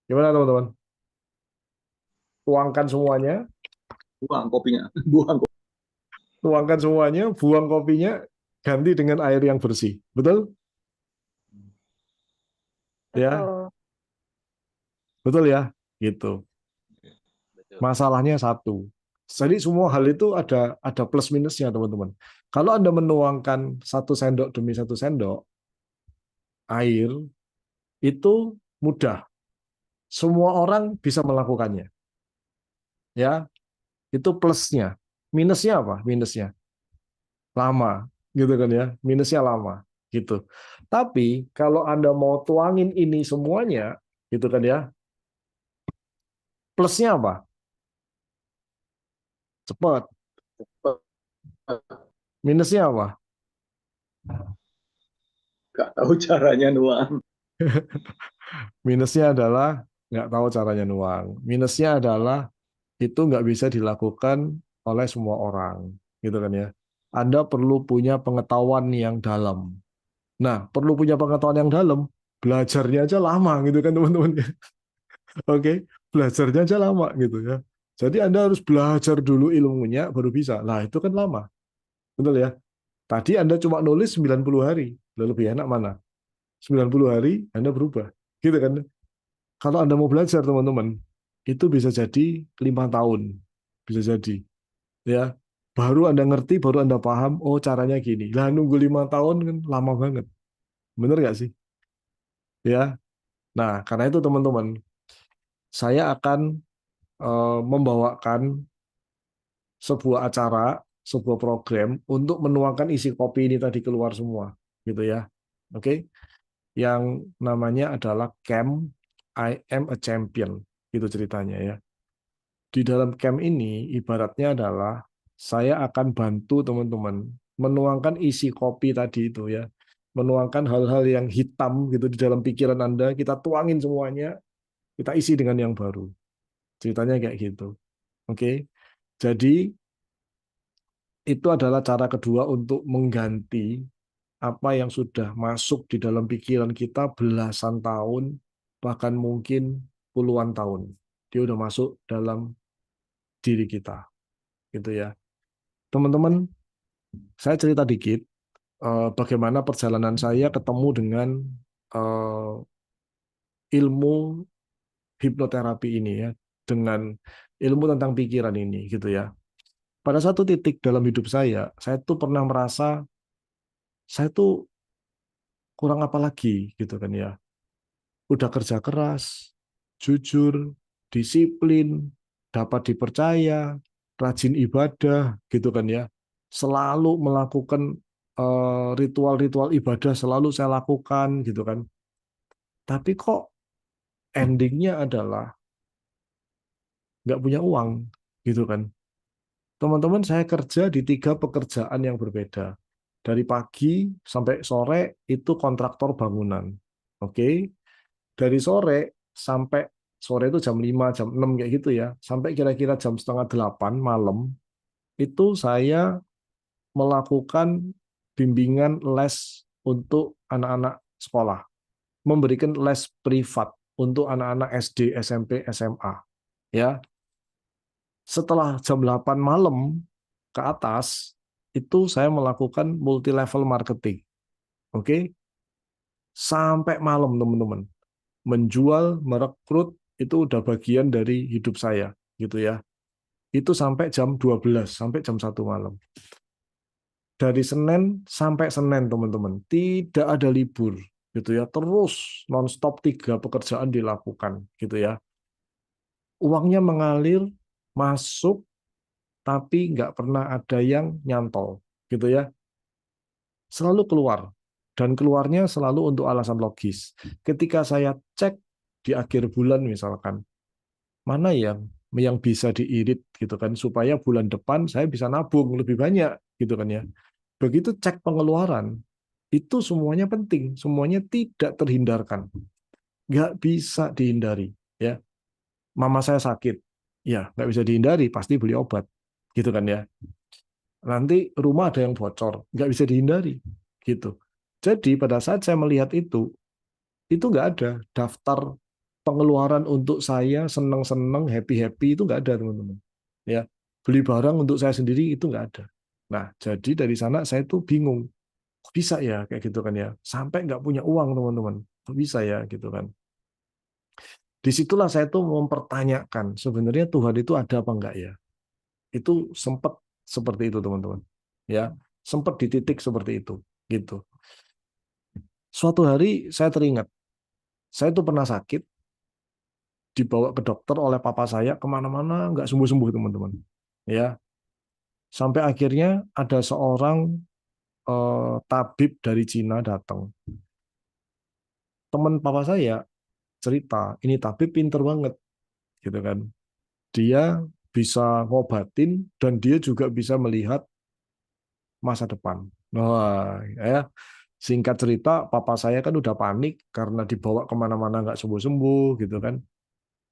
S3: Gimana teman-teman? Tuangkan semuanya,
S2: Buang kopinya. Buang kopi.
S3: tuangkan semuanya, buang kopinya, ganti dengan air yang bersih. Betul? Ya,
S4: Betul.
S3: betul ya. Gitu.
S2: Betul.
S3: Masalahnya satu. Jadi semua hal itu ada plus minusnya, teman-teman. Kalau Anda menuangkan 1 sendok demi 1 sendok air, itu mudah. Semua orang bisa melakukannya. Ya, itu plusnya. Minusnya apa? Minusnya lama, gitu kan ya. Minusnya lama, gitu. Tapi kalau Anda mau tuangin ini semuanya, gitu kan ya. Plusnya apa? Cepat. Minusnya apa?
S2: Gak tahu caranya nuang.
S3: Minusnya adalah nggak tahu caranya nuang. Minusnya adalah itu nggak bisa dilakukan oleh semua orang, gitu kan ya. Anda perlu punya pengetahuan yang dalam. Nah, perlu punya pengetahuan yang dalam, belajarnya aja lama gitu kan teman-teman. Oke, belajarnya aja lama gitu ya. Jadi Anda harus belajar dulu ilmunya baru bisa. Nah, itu kan lama. Betul ya? Tadi Anda cuma nulis 90 hari. Lalu lebih enak mana? 90 hari Anda berubah. Gitu kan? Kalau Anda mau belajar teman-teman, itu bisa jadi 5 tahun. Bisa jadi. Ya. Baru Anda ngerti, baru Anda paham, oh caranya gini. Lah nunggu 5 tahun kan lama banget. Bener nggak sih? Ya. Nah, karena itu teman-teman, saya akan membawakan sebuah acara, sebuah program untuk menuangkan isi kopi ini tadi keluar semua, gitu ya. Oke, yang namanya adalah Camp I Am a Champion, gitu ceritanya ya. Di dalam camp ini ibaratnya adalah saya akan bantu teman-teman menuangkan isi kopi tadi itu ya, menuangkan hal-hal yang hitam gitu di dalam pikiran Anda, kita tuangin semuanya, kita isi dengan yang baru. Ceritanya kayak gitu. Oke. Jadi itu adalah cara kedua untuk mengganti apa yang sudah masuk di dalam pikiran kita belasan tahun, bahkan mungkin puluhan tahun. Dia udah masuk dalam diri kita, gitu ya. Teman-teman, saya cerita dikit bagaimana perjalanan saya ketemu dengan ilmu hipnoterapi ini ya, dengan ilmu tentang pikiran ini gitu ya. Pada satu titik dalam hidup saya tuh pernah merasa saya tuh kurang apa lagi gitu kan ya. Udah kerja keras, jujur, disiplin, dapat dipercaya, rajin ibadah gitu kan ya. Selalu melakukan ritual-ritual ibadah selalu saya lakukan gitu kan. Tapi kok endingnya adalah nggak punya uang gitu kan. Teman-teman, saya kerja di 3 pekerjaan yang berbeda. Dari pagi sampai sore itu kontraktor bangunan. Oke. Dari sore sampai sore itu jam 5, jam 6 kayak gitu ya. Sampai kira-kira jam setengah 8 malam itu saya melakukan bimbingan les untuk anak-anak sekolah. Memberikan les privat untuk anak-anak SD, SMP, SMA. Ya, setelah jam 8 malam ke atas, itu saya melakukan multi level marketing. Oke? Sampai malam, teman-teman. Menjual, merekrut, itu udah bagian dari hidup saya. Gitu ya. Itu sampai jam 12, sampai jam 1 malam. Dari Senin sampai Senin, teman-teman. Tidak ada libur. Gitu ya. Terus nonstop 3 pekerjaan dilakukan. Gitu ya. Uangnya mengalir, masuk, tapi nggak pernah ada yang nyantol, gitu ya. Selalu keluar, dan keluarnya selalu untuk alasan logis. Ketika saya cek di akhir bulan misalkan, mana yang bisa diirit gitu kan, supaya bulan depan saya bisa nabung lebih banyak, gitu kan ya. Begitu cek pengeluaran, itu semuanya penting, semuanya tidak terhindarkan, nggak bisa dihindari, ya. Mama saya sakit, ya nggak bisa dihindari, pasti beli obat, gitu kan ya. Nanti rumah ada yang bocor, nggak bisa dihindari, gitu. Jadi pada saat saya melihat itu nggak ada daftar pengeluaran untuk saya seneng-seneng, happy-happy itu nggak ada, teman-teman. Ya, beli barang untuk saya sendiri itu nggak ada. Nah, jadi dari sana saya tuh bingung, kok bisa ya kayak gitu kan ya, sampai nggak punya uang, teman-teman, kok bisa ya gitu kan. Disitulah saya tuh mempertanyakan sebenarnya Tuhan itu ada apa enggak ya. Itu sempat seperti itu, teman-teman. Ya, sempat di titik seperti itu, gitu. Suatu hari saya teringat, saya tuh pernah sakit, dibawa ke dokter oleh papa saya kemana-mana nggak sembuh-sembuh, teman-teman. Ya, sampai akhirnya ada seorang tabib dari Cina datang. Teman papa saya cerita, ini tabib pinter banget, gitu kan. Dia bisa ngobatin dan dia juga bisa melihat masa depan. Wah, ya. Singkat cerita, papa saya kan udah panik karena dibawa kemana-mana nggak sembuh-sembuh, gitu kan.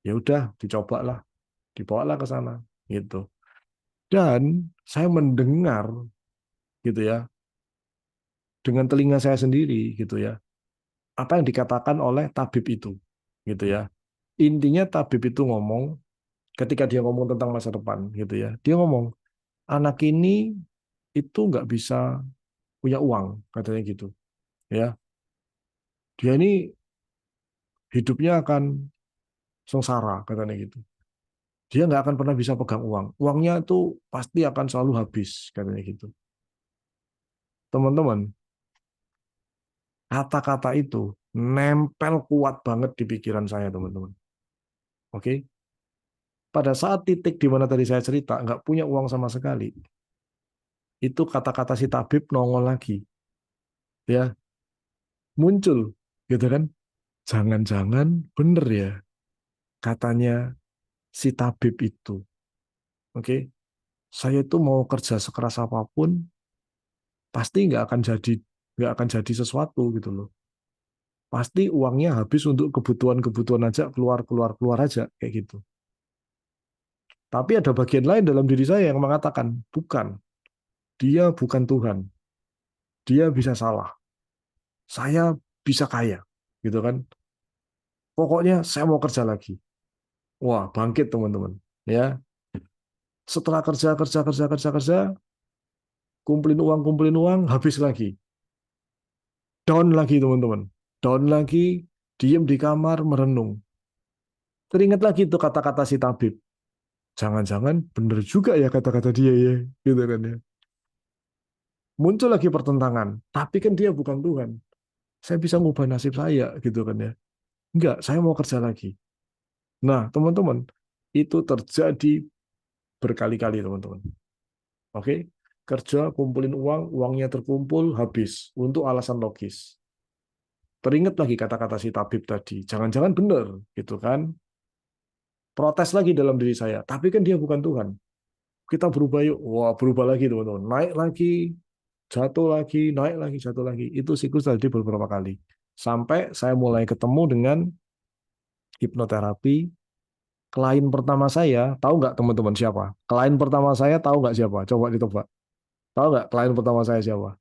S3: Ya udah, dibawalah ke sana, gitu. Dan saya mendengar, gitu ya, dengan telinga saya sendiri, gitu ya, apa yang dikatakan oleh tabib itu, gitu ya. Intinya tabib itu ngomong, ketika dia ngomong tentang masa depan, gitu ya, dia ngomong, anak ini itu nggak bisa punya uang, katanya gitu, ya. Dia ini hidupnya akan sengsara, katanya gitu. Dia nggak akan pernah bisa pegang uang. Uangnya itu pasti akan selalu habis, katanya gitu. Teman-teman, kata-kata itu nempel kuat banget di pikiran saya, teman-teman. Oke? Pada saat titik di mana tadi saya cerita, nggak punya uang sama sekali, itu kata-kata si tabib nongol lagi. Ya, muncul. Gitu kan? Jangan-jangan bener ya, katanya si tabib itu. Oke? Saya itu mau kerja sekeras apapun, pasti nggak akan jadi sesuatu gitu loh. Pasti uangnya habis untuk kebutuhan-kebutuhan aja, keluar aja kayak gitu. Tapi ada bagian lain dalam diri saya yang mengatakan bukan, dia bukan Tuhan, dia bisa salah, saya bisa kaya, gitu kan. Pokoknya saya mau kerja lagi. Wah, bangkit, teman-teman, ya. Setelah kerja kerja kerja kerja kerja, kumpulin uang, habis lagi, down lagi, teman-teman, down lagi, diem di kamar merenung. Teringat lagi tuh kata-kata si tabib. Jangan-jangan benar juga ya kata-kata dia ya, gitu kan ya. Muncul lagi pertentangan, tapi kan dia bukan Tuhan. Saya bisa ngubah nasib saya, gitu kan ya. Enggak, saya mau kerja lagi. Nah, teman-teman, itu terjadi berkali-kali, teman-teman. Oke, kerja, kumpulin uang, uangnya terkumpul, habis untuk alasan logis. Teringat lagi kata-kata si tabib tadi, jangan-jangan benar, gitu kan? Protes lagi dalam diri saya, tapi kan dia bukan Tuhan. Kita berubah yuk, wah berubah lagi teman-teman, naik lagi, jatuh lagi, naik lagi, jatuh lagi. Itu siklus tadi beberapa kali. Sampai saya mulai ketemu dengan hipnoterapi. Klien pertama saya, tahu nggak teman-teman siapa? Klien pertama saya tahu nggak siapa? Coba ditebak. Tahu nggak klien pertama saya siapa?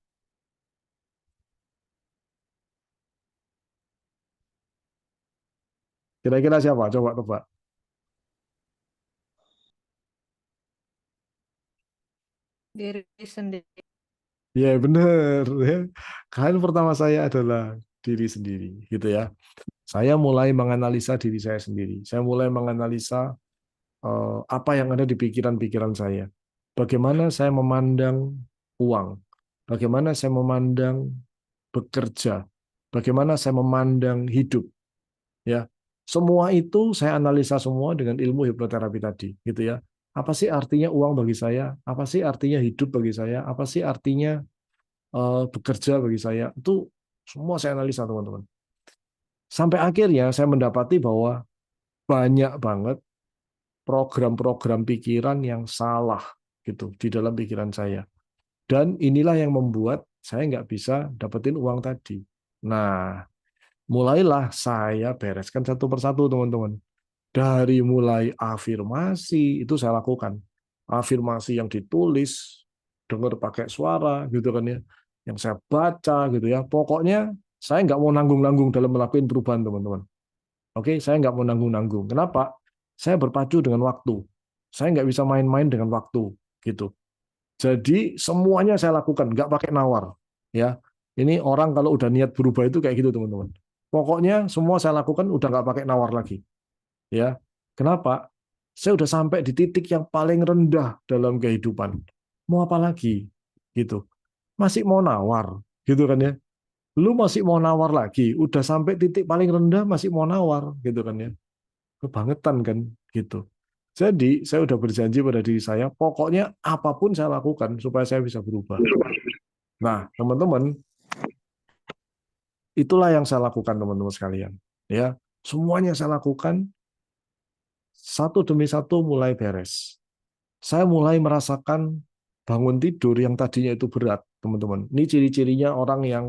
S3: Kira-kira siapa? Coba tebak.
S4: Diri sendiri.
S3: Ya benar. Ya. Klien pertama saya adalah diri sendiri, gitu ya. Saya mulai menganalisa diri saya sendiri. Saya mulai menganalisa apa yang ada di pikiran-pikiran saya. Bagaimana saya memandang uang, bagaimana saya memandang bekerja, bagaimana saya memandang hidup, ya. Semua itu saya analisa semua dengan ilmu hipnoterapi tadi, gitu ya. Apa sih artinya uang bagi saya? Apa sih artinya hidup bagi saya? Apa sih artinya bekerja bagi saya? Itu semua saya analisa, teman-teman. Sampai akhirnya saya mendapati bahwa banyak banget program-program pikiran yang salah gitu di dalam pikiran saya. Dan inilah yang membuat saya nggak bisa dapetin uang tadi. Nah, mulailah saya bereskan satu persatu, teman-teman. Dari mulai afirmasi, itu saya lakukan. Afirmasi yang ditulis, dengar pakai suara, gitu kan ya. Yang saya baca, gitu ya. Pokoknya saya nggak mau nanggung-nanggung dalam melakukan perubahan, teman-teman. Oke, saya nggak mau nanggung-nanggung. Kenapa? Saya berpacu dengan waktu. Saya nggak bisa main-main dengan waktu, gitu. Jadi semuanya saya lakukan, nggak pakai nawar. Ya, ini orang kalau udah niat berubah itu kayak gitu, teman-teman. Pokoknya semua saya lakukan udah nggak pakai nawar lagi. Ya, kenapa? Saya udah sampai di titik yang paling rendah dalam kehidupan. Mau apa lagi? Gitu. Masih mau nawar, gitu kan ya? Lu masih mau nawar lagi? Udah sampai titik paling rendah masih mau nawar, gitu kan ya? Kebangetan kan gitu. Jadi saya udah berjanji pada diri saya, pokoknya apapun saya lakukan supaya saya bisa berubah. Nah, teman-teman, itulah yang saya lakukan, teman-teman sekalian. Ya, semuanya saya lakukan satu demi satu mulai beres. Saya mulai merasakan bangun tidur yang tadinya itu berat, teman-teman. Ini ciri-cirinya orang yang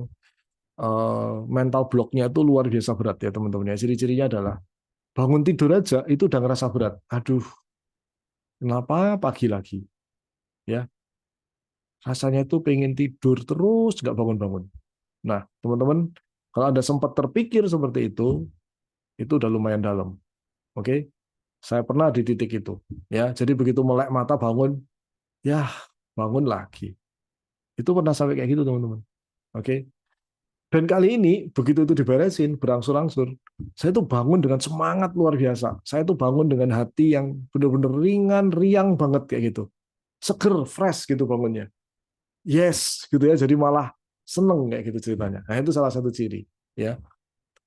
S3: mental blocknya itu luar biasa berat ya, teman-teman. Ya, ciri-cirinya adalah bangun tidur aja itu udah ngerasa berat. Aduh, kenapa pagi lagi? Ya, rasanya itu pengen tidur terus nggak bangun-bangun. Nah, teman-teman, kalau Anda sempat terpikir seperti itu udah lumayan dalam. Oke, saya pernah di titik itu. Ya, jadi begitu melek mata bangun, ya bangun lagi. Itu pernah sampai kayak gitu, teman-teman. Oke. Dan kali ini begitu itu diberesin, berangsur-angsur, saya tuh bangun dengan semangat luar biasa. Saya tuh bangun dengan hati yang benar-benar ringan, riang banget kayak gitu. Seger, fresh gitu bangunnya. Yes, gitu ya. Jadi malah seneng kayak gitu ceritanya. Nah, itu salah satu ciri, ya.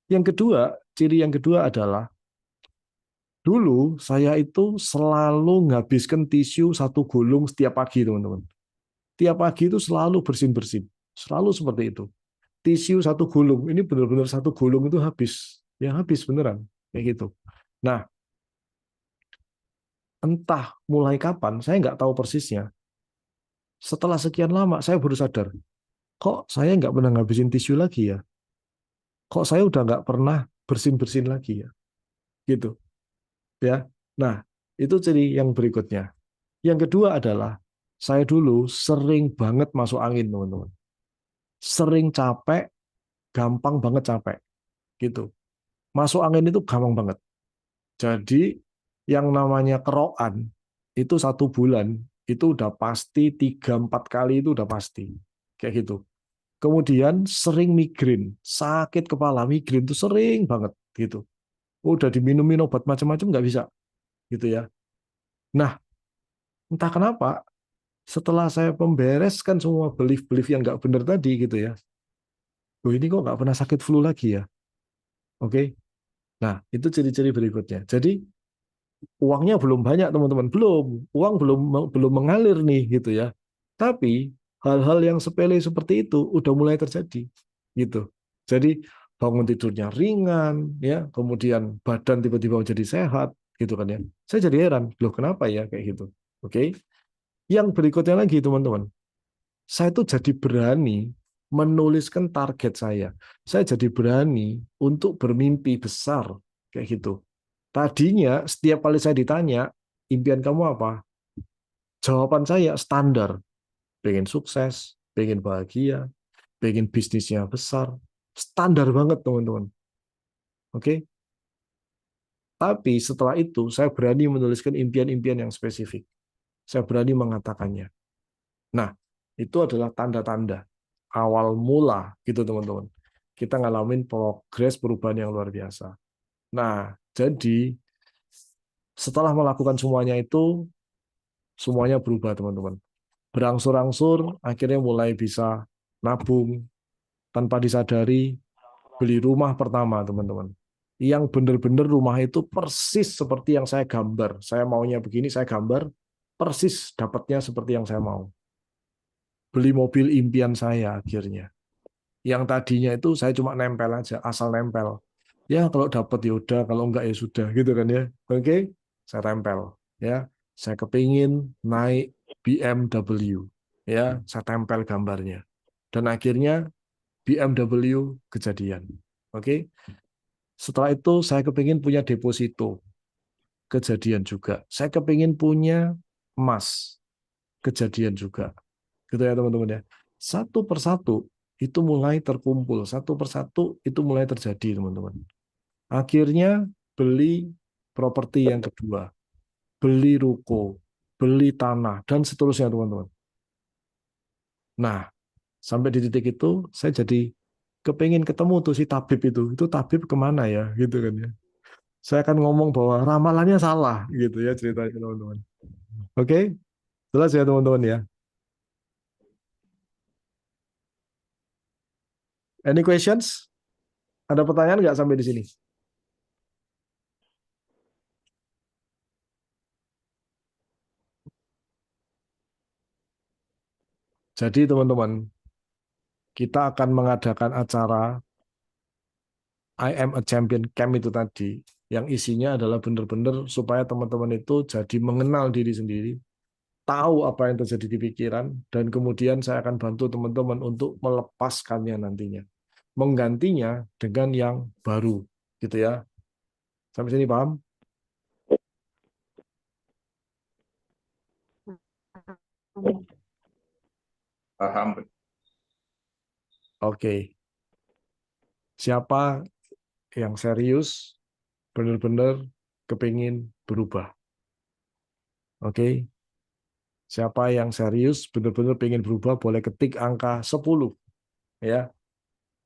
S3: Yang kedua, ciri yang kedua adalah dulu saya itu selalu menghabiskan tisu satu gulung setiap pagi, teman-teman. Tiap pagi itu selalu bersin-bersin. Selalu seperti itu. Tisu satu gulung, ini benar-benar satu gulung itu habis. Ya habis beneran, kayak gitu. Nah, entah mulai kapan, saya nggak tahu persisnya. Setelah sekian lama, saya baru sadar, kok saya nggak pernah ngabisin tisu lagi ya? Kok saya udah nggak pernah bersin-bersin lagi ya? Gitu ya. Nah, itu ciri yang berikutnya. Yang kedua adalah saya dulu sering banget masuk angin, teman-teman. Sering capek, gampang banget capek, gitu. Masuk angin itu gampang banget. Jadi yang namanya kerokan itu 1 bulan itu udah pasti 3-4 kali itu udah pasti kayak gitu. Kemudian sering migrain, sakit kepala, migrain itu sering banget gitu. Udah diminum-minum obat macam-macam nggak bisa gitu ya. Nah, entah kenapa setelah saya membereskan semua belief-belief yang nggak benar tadi gitu ya, loh ini kok nggak pernah sakit flu lagi ya. Oke. Nah, itu ciri-ciri berikutnya. Jadi uangnya belum banyak teman-teman, uang belum mengalir nih gitu ya. Tapi hal-hal yang sepele seperti itu udah mulai terjadi gitu. Jadi bangun tidurnya ringan ya, kemudian badan tiba-tiba jadi sehat gitu kan ya. Saya jadi heran, loh kenapa ya kayak gitu. Oke. Yang berikutnya lagi teman-teman, saya tuh jadi berani menuliskan target saya. Saya jadi berani untuk bermimpi besar kayak gitu. Tadinya setiap kali saya ditanya, impian kamu apa? Jawaban saya standar. Pengen sukses, pengen bahagia, pengen bisnisnya besar. Standar banget teman-teman. Oke? Tapi setelah itu saya berani menuliskan impian-impian yang spesifik. Saya berani mengatakannya. Nah, itu adalah tanda-tanda awal mula gitu teman-teman. Kita ngalamin progres perubahan yang luar biasa. Nah, jadi setelah melakukan semuanya itu, semuanya berubah teman-teman. Berangsur-angsur akhirnya mulai bisa nabung tanpa disadari, beli rumah pertama teman-teman. Yang benar-benar rumah itu persis seperti yang saya gambar. Saya maunya begini, saya gambar persis dapatnya seperti yang saya mau. Beli mobil impian saya akhirnya. Yang tadinya itu saya cuma nempel aja, asal nempel. Ya kalau dapat ya udah, kalau enggak ya sudah gitu kan ya. Oke, saya tempel. Ya, saya kepingin naik BMW. Ya, saya tempel gambarnya. Dan akhirnya BMW kejadian. Oke. Setelah itu saya kepingin punya deposito. Kejadian juga. Saya kepingin punya emas. Kejadian juga. Gitu ya teman-teman ya. Satu persatu itu mulai terkumpul. Satu persatu itu mulai terjadi teman-teman. Akhirnya beli properti yang kedua. Beli ruko. Beli tanah. Dan seterusnya teman-teman. Nah, sampai di titik itu saya jadi kepingin ketemu tuh si tabib itu. Itu tabib kemana ya? Gitu kan ya. Saya akan ngomong bahwa ramalannya salah gitu ya ceritanya teman-teman. Oke, jelas ya teman-teman ya. Any questions? Ada pertanyaan nggak sampai di sini? Jadi teman-teman, kita akan mengadakan acara I am a champion camp itu tadi, yang isinya adalah benar-benar supaya teman-teman itu jadi mengenal diri sendiri, tahu apa yang terjadi di pikiran, dan kemudian saya akan bantu teman-teman untuk melepaskannya nantinya, menggantinya dengan yang baru, gitu ya. Sampai sini paham?
S2: Paham.
S3: Oke. Siapa yang serius, benar-benar kepingin berubah? Oke. Siapa yang serius, benar-benar pengen berubah, boleh ketik angka 10. Ya.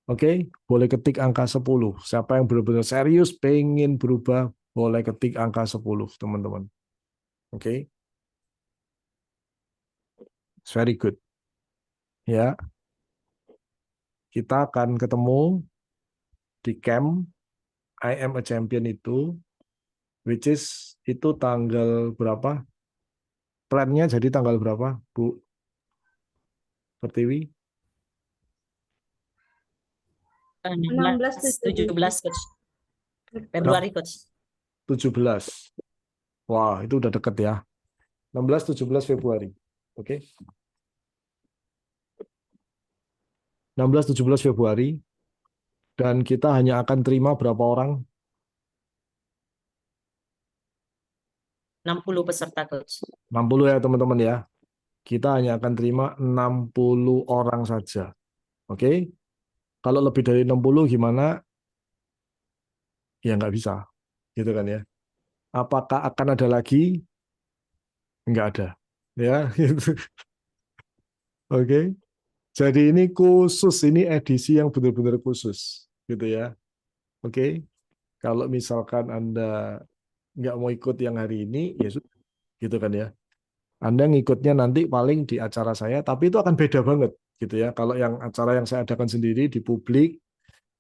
S3: Oke, boleh ketik angka 10. Siapa yang benar-benar serius pengen berubah, boleh ketik angka 10, teman-teman. Oke. It's very good. Ya. Kita akan ketemu di camp I am a champion itu, which is itu tanggal berapa? Plannya jadi tanggal berapa, Bu Pertiwi?
S4: 16,
S1: 17 coach. Februari coach.
S3: 17. Wah, itu udah deket ya. 16-17 Februari. Oke. 16-17 Februari. Dan kita hanya akan terima berapa orang?
S1: 60 peserta coach.
S3: 60 ya teman-teman ya. Kita hanya akan terima 60 orang saja. Oke. Kalau lebih dari 60 gimana? Ya nggak bisa. Gitu kan ya. Apakah akan ada lagi? Nggak ada. Ya, gitu. Oke. Jadi ini khusus, ini edisi yang benar-benar khusus. Gitu ya. Oke. Kalau misalkan Anda nggak mau ikut yang hari ini, ya sudah. gitu kan ya. Anda ngikutnya nanti paling di acara saya, tapi itu akan beda banget gitu ya. Kalau yang acara yang saya adakan sendiri di publik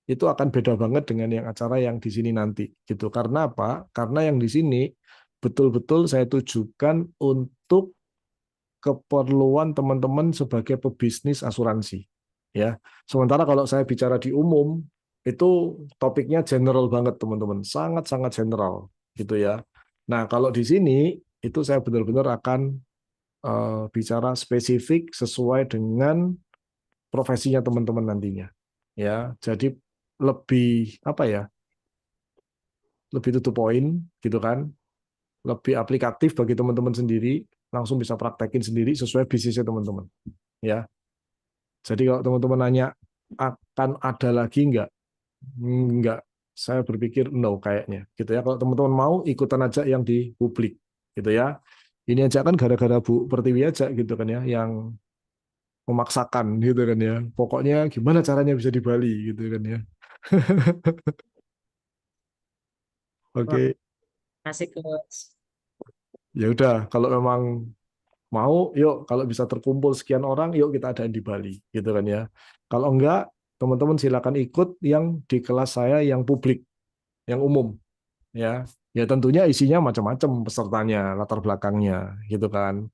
S3: itu akan beda banget dengan yang acara yang di sini nanti gitu. Karena apa? Karena yang di sini betul-betul saya tujukan untuk keperluan teman-teman sebagai pebisnis asuransi ya. Sementara kalau saya bicara di umum itu topiknya general banget teman-teman, sangat-sangat general gitu ya. Nah, kalau di sini itu saya benar-benar akan bicara spesifik sesuai dengan profesinya teman-teman nantinya. Ya, jadi lebih apa ya? Lebih to the point gitu kan. Lebih aplikatif bagi teman-teman sendiri, langsung bisa praktekin sendiri sesuai bisnisnya teman-teman. Ya. Jadi kalau teman-teman nanya akan ada lagi enggak? Enggak. Saya berpikir no kayaknya gitu ya. Kalau teman-teman mau ikutan aja yang di publik gitu ya. Ini aja kan gara-gara Bu Pertiwi aja gitu kan ya yang memaksakan gitu kan ya. Pokoknya gimana caranya bisa di Bali gitu kan ya.
S1: Wah,
S3: Oke,
S1: kasih coach.
S3: ya udah kalau memang mau, yuk kalau bisa terkumpul sekian orang, yuk kita adain di Bali gitu kan ya. Kalau enggak, teman-teman silakan ikut yang di kelas saya yang publik, yang umum ya. Ya tentunya isinya macam-macam pesertanya, latar belakangnya gitu kan.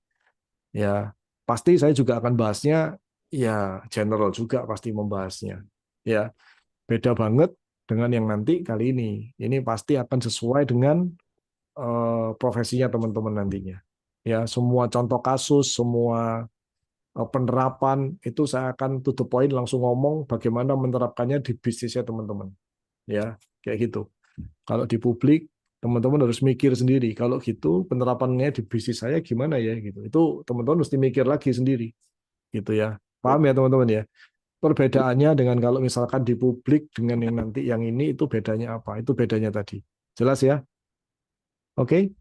S3: Ya, pasti saya juga akan bahasnya ya general juga pasti membahasnya. Ya, beda banget dengan yang nanti kali ini. Ini pasti akan sesuai dengan profesinya teman-teman nantinya. Ya, semua contoh kasus, semua penerapan itu saya akan to the point langsung ngomong bagaimana menerapkannya di bisnisnya teman-teman. Ya, kayak gitu. Kalau di publik teman-teman harus mikir sendiri. Kalau gitu penerapannya di bisnis saya gimana ya gitu. Itu teman-teman mesti mikir lagi sendiri gitu ya. Paham ya teman-teman ya? Perbedaannya dengan kalau misalkan di publik dengan yang nanti yang ini itu bedanya apa? Itu bedanya tadi. Jelas ya? Oke?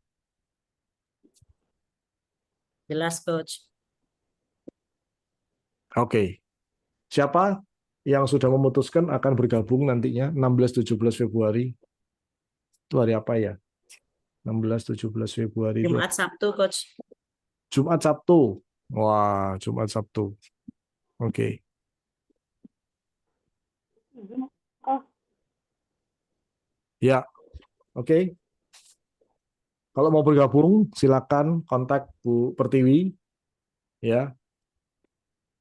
S1: Jelas coach.
S3: Oke. Siapa yang sudah memutuskan akan bergabung nantinya 16-17 Februari? Itu hari apa ya? 16-17 Februari itu
S1: Jumat Sabtu coach.
S3: Jumat Sabtu. Wah, Jumat Sabtu. Oke. Ya, oke. Kalau mau bergabung, silakan kontak Bu Pertiwi. Ya.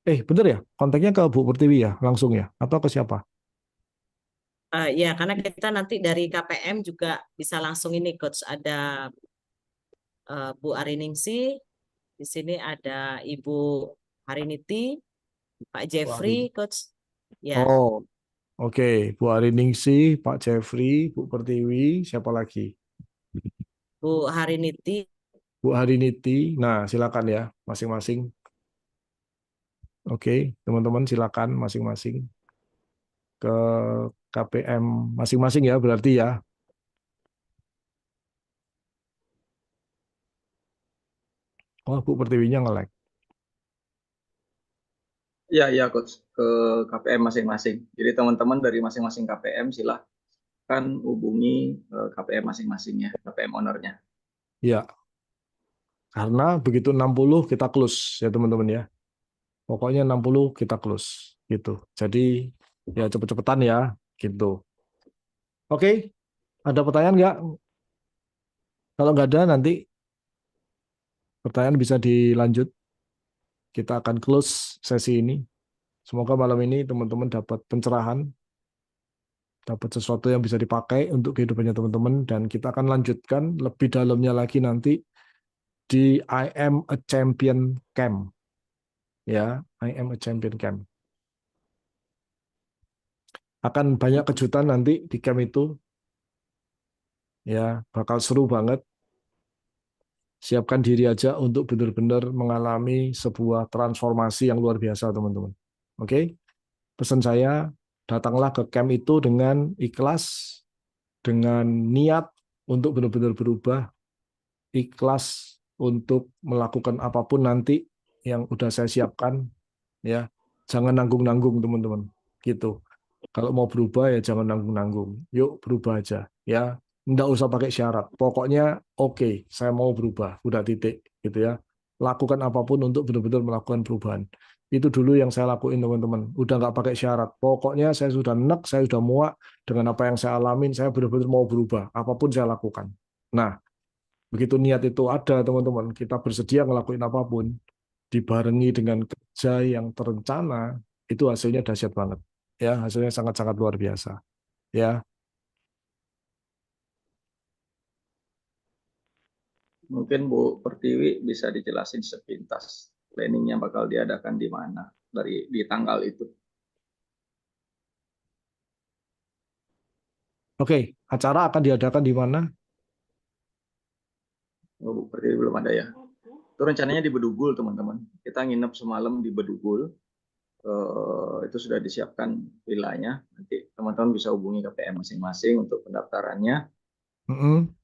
S3: Bener ya? Kontaknya ke Bu Pertiwi ya? Langsung ya? Atau ke siapa?
S1: Ya, karena kita nanti dari KPM juga bisa langsung ini coach. Ada Bu Ariningsi, di sini ada Ibu Hariniti, Pak
S3: Wah.
S1: Jeffrey coach. Ya,
S3: Oh, oke. Bu Ariningsi, Pak Jeffrey, Bu Pertiwi, siapa lagi?
S1: Bu Hariniti.
S3: Bu Hariniti. Nah, silakan ya, masing-masing. Oke, teman-teman silakan masing-masing ke KPM masing-masing ya, berarti ya. Oh, Bu Pertiwinya nge-lag.
S2: Iya, iya coach, ke KPM masing-masing. Jadi teman-teman dari masing-masing KPM silahkan hubungi KPM masing-masing ya, KPM ownernya.
S3: Ya, karena begitu 60 kita close ya teman-teman ya. Pokoknya 60 kita close gitu. Jadi ya cepet-cepetan ya gitu. Oke, ada pertanyaan nggak? Kalau nggak ada nanti pertanyaan bisa dilanjut. Kita akan close sesi ini. Semoga malam ini teman-teman dapat pencerahan, dapat sesuatu yang bisa dipakai untuk kehidupannya teman-teman, dan kita akan lanjutkan lebih dalamnya lagi nanti di I Am a Champion Camp. Ya, I Am a Champion Camp. Akan banyak kejutan nanti di camp itu. Ya, bakal seru banget. Siapkan diri aja untuk benar-benar mengalami sebuah transformasi yang luar biasa, teman-teman. Oke? Pesan saya, datanglah ke camp itu dengan ikhlas, dengan niat untuk benar-benar berubah, ikhlas untuk melakukan apapun nanti yang udah saya siapkan, ya. Jangan nanggung-nanggung, teman-teman. Gitu. Kalau mau berubah ya jangan nanggung-nanggung. Yuk berubah aja, ya. nggak usah pakai syarat. Pokoknya oke, saya mau berubah, udah titik gitu ya. Lakukan apapun untuk benar-benar melakukan perubahan. Itu dulu yang saya lakuin teman-teman. Udah nggak pakai syarat. Pokoknya saya sudah enek, saya sudah muak dengan apa yang saya alamin. Saya benar-benar mau berubah. Apapun saya lakukan. Nah, begitu niat itu ada teman-teman, kita bersedia ngelakuin apapun, dibarengi dengan kerja yang terencana, itu hasilnya dahsyat banget. Ya, hasilnya sangat-sangat luar biasa. Ya,
S2: Mungkin Bu Pertiwi bisa dijelasin sepintas planningnya bakal diadakan di mana di tanggal itu.
S3: oke. Acara akan diadakan di mana?
S2: Oh, Bu Pertiwi belum ada ya. Itu rencananya di Bedugul teman-teman. Kita nginep semalam di Bedugul. Itu sudah disiapkan villanya. Nanti teman-teman bisa hubungi KPM masing-masing untuk pendaftarannya.
S3: Mm-mm.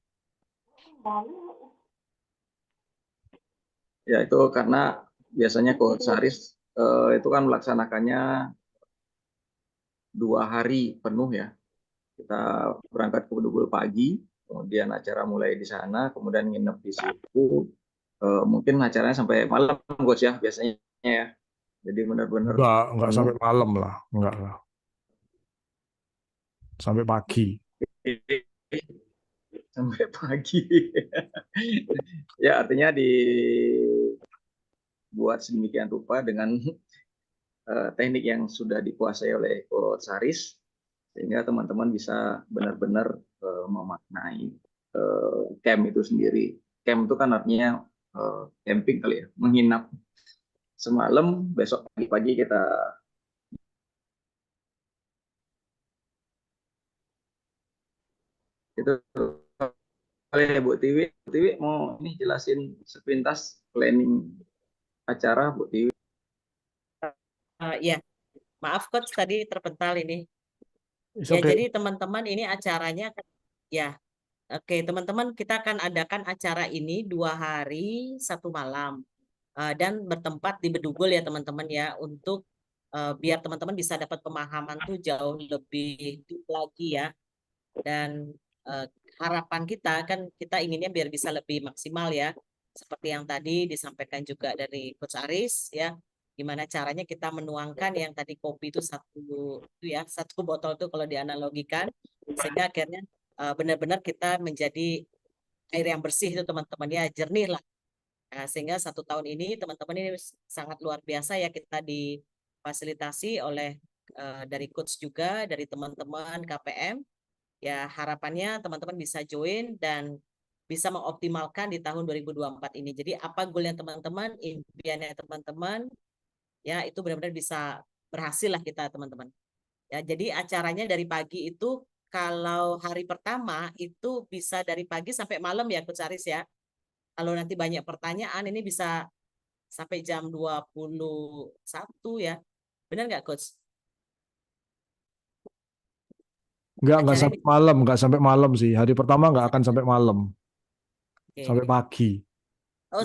S2: Ya itu karena biasanya Coach Saris itu kan melaksanakannya 2 hari penuh ya. Kita berangkat ke Bedugul pagi, kemudian acara mulai di sana, kemudian nginep di situ. Mungkin acaranya sampai malam Coach ya biasanya ya. Jadi benar-benar
S3: Enggak
S2: penuh.
S3: sampai malam lah, enggak lah. Sampai pagi.
S2: Sampai pagi. Ya artinya dibuat sedemikian rupa dengan teknik yang sudah dikuasai oleh Coach Saris sehingga teman-teman bisa benar-benar memaknai camp itu sendiri. Camp itu kan artinya camping kali ya, menginap semalam, besok pagi-pagi kita itu. Oleh Bu Tiwi. Bu Tiwi mau ini jelasin sepintas planning acara Bu Tiwi.
S1: Ya, maaf coach tadi terpental ini.
S3: It's
S1: Ya,
S3: okay.
S1: jadi teman-teman ini acaranya ya, oke teman-teman kita akan adakan acara ini 2 hari 1 malam. Dan bertempat di Bedugul ya teman-teman ya untuk biar teman-teman bisa dapat pemahaman tuh jauh lebih deep lagi ya. Dan eh, harapan kita kan kita inginnya biar bisa lebih maksimal ya, seperti yang tadi disampaikan juga dari Coach Aris ya, gimana caranya kita menuangkan yang tadi kopi itu satu botol tuh kalau dianalogikan, sehingga akhirnya benar-benar kita menjadi air yang bersih itu teman-teman ya, jernih lah. Nah, sehingga 1 tahun ini teman-teman ini sangat luar biasa ya, kita difasilitasi oleh dari coach juga, dari teman-teman KPM. Ya, harapannya teman-teman bisa join dan bisa mengoptimalkan di tahun 2024 ini. Jadi apa goalnya teman-teman, impiannya teman-teman, ya itu benar-benar bisa berhasil lah kita teman-teman. Ya, jadi acaranya dari pagi itu kalau hari pertama itu bisa dari pagi sampai malam ya Coach Aris ya. Kalau nanti banyak pertanyaan ini bisa sampai jam 21 ya. Benar nggak Coach?
S3: Enggak
S1: Acaranya
S3: sampai malam, enggak sampai malam sih. Hari pertama enggak akan sampai malam,
S1: oke.
S3: sampai pagi.
S1: Oh,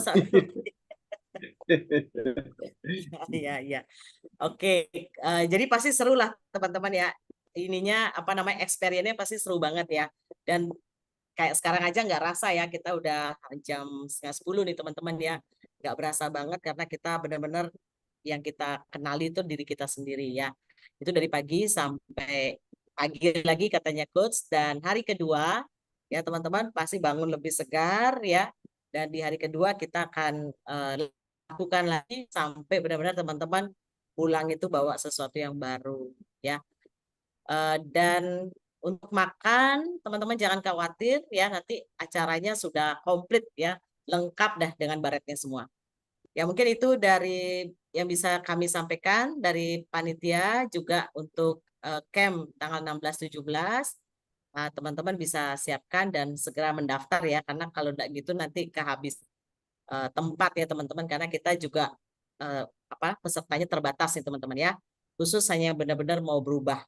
S1: iya, iya. Oke, jadi pasti seru lah teman-teman ya. Ininya apa namanya experience-nya pasti seru banget ya. Dan kayak sekarang aja nggak rasa ya, kita udah jam setengah 10 nih teman-teman ya. Nggak berasa banget karena kita benar-benar yang kita kenali itu diri kita sendiri ya. Itu dari pagi sampai pagi lagi katanya coach. Dan hari kedua ya teman-teman pasti bangun lebih segar ya. Dan di hari kedua kita akan lakukan lagi sampai benar-benar teman-teman pulang itu bawa sesuatu yang baru ya. Dan untuk makan teman-teman jangan khawatir ya, nanti acaranya sudah komplit ya, lengkap dah dengan baretnya semua. Ya mungkin itu dari yang bisa kami sampaikan dari panitia juga untuk camp tanggal 16-17. Teman-teman bisa siapkan dan segera mendaftar ya, karena kalau tidak gitu nanti kehabis tempat ya teman-teman, karena kita juga eh, pesertanya terbatas nih teman-teman ya, khusus hanya yang benar-benar mau berubah.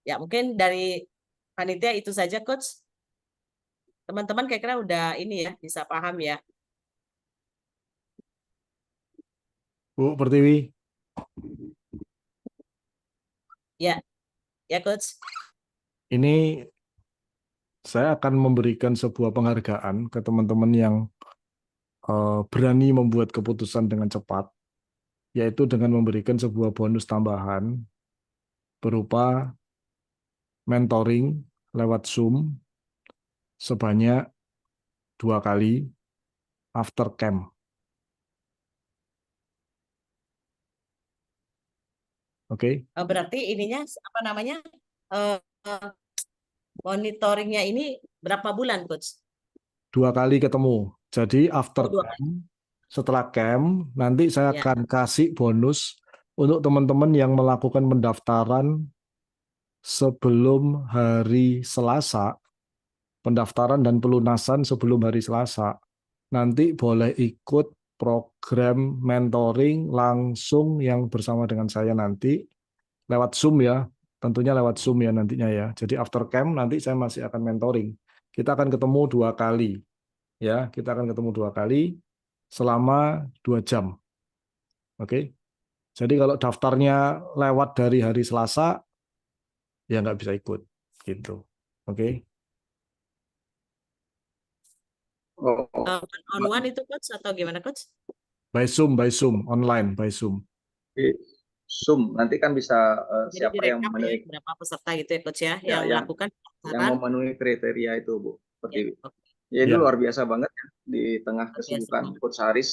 S1: Ya mungkin dari panitia itu saja coach. Teman-teman kira-kira udah ini ya bisa paham ya.
S3: Bu Pertiwi,
S1: Ya, ya coach.
S3: ini saya akan memberikan sebuah penghargaan ke teman-teman yang berani membuat keputusan dengan cepat, yaitu dengan memberikan sebuah bonus tambahan berupa mentoring lewat Zoom sebanyak 2 kali after camp. Oke,
S1: Berarti ininya apa namanya? eh, eh, Monitoringnya ini berapa bulan, Coach?
S3: 2 kali ketemu. Jadi after
S1: Oh, 2 kali.
S3: camp, setelah camp, nanti saya
S1: Ya.
S3: akan kasih bonus untuk teman-teman yang melakukan pendaftaran sebelum hari Selasa, pendaftaran dan pelunasan sebelum hari Selasa. Nanti boleh ikut program mentoring langsung yang bersama dengan saya nanti lewat Zoom ya. Tentunya lewat Zoom ya nantinya ya. Jadi after camp nanti saya masih akan mentoring. Kita akan ketemu 2 kali ya. Kita akan ketemu 2 kali selama 2 jam. Oke. Jadi kalau daftarnya lewat dari hari Selasa ya nggak bisa ikut gitu. Oke.
S2: Oh,
S1: One-on-one itu, Coach, atau gimana, Coach?
S3: By Zoom, online, by Zoom.
S2: di Zoom nanti kan bisa
S1: Jadi
S2: siapa yang
S1: direkap ya,
S2: memenuhi
S1: berapa peserta gitu ya, Coach ya,
S2: ya,
S1: yang
S2: yang
S1: melakukan
S2: yang
S1: pendaftaran.
S2: memenuhi kriteria itu, Bu.
S1: Ya,
S2: Seperti
S1: oke.
S2: ya ini
S3: Ya.
S2: luar biasa banget ya di tengah
S1: Luar biasa
S2: kesibukan
S1: banget.
S2: Coach Haris.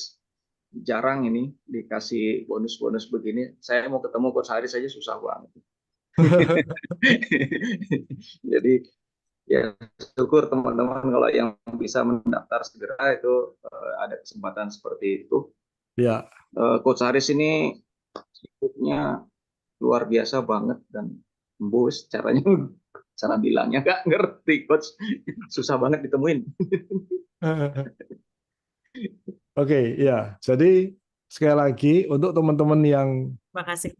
S2: Jarang ini dikasih bonus-bonus begini. Saya mau ketemu Coach Haris aja susah banget. Jadi ya syukur teman-teman kalau yang bisa mendaftar segera itu ada kesempatan seperti itu.
S3: Ya.
S2: Coach Haris ini sibuknya luar biasa banget dan bos caranya cara bilangnya nggak ngerti Coach. Susah banget ditemuin.
S3: Oke, ya. Jadi sekali lagi
S1: Terima kasih.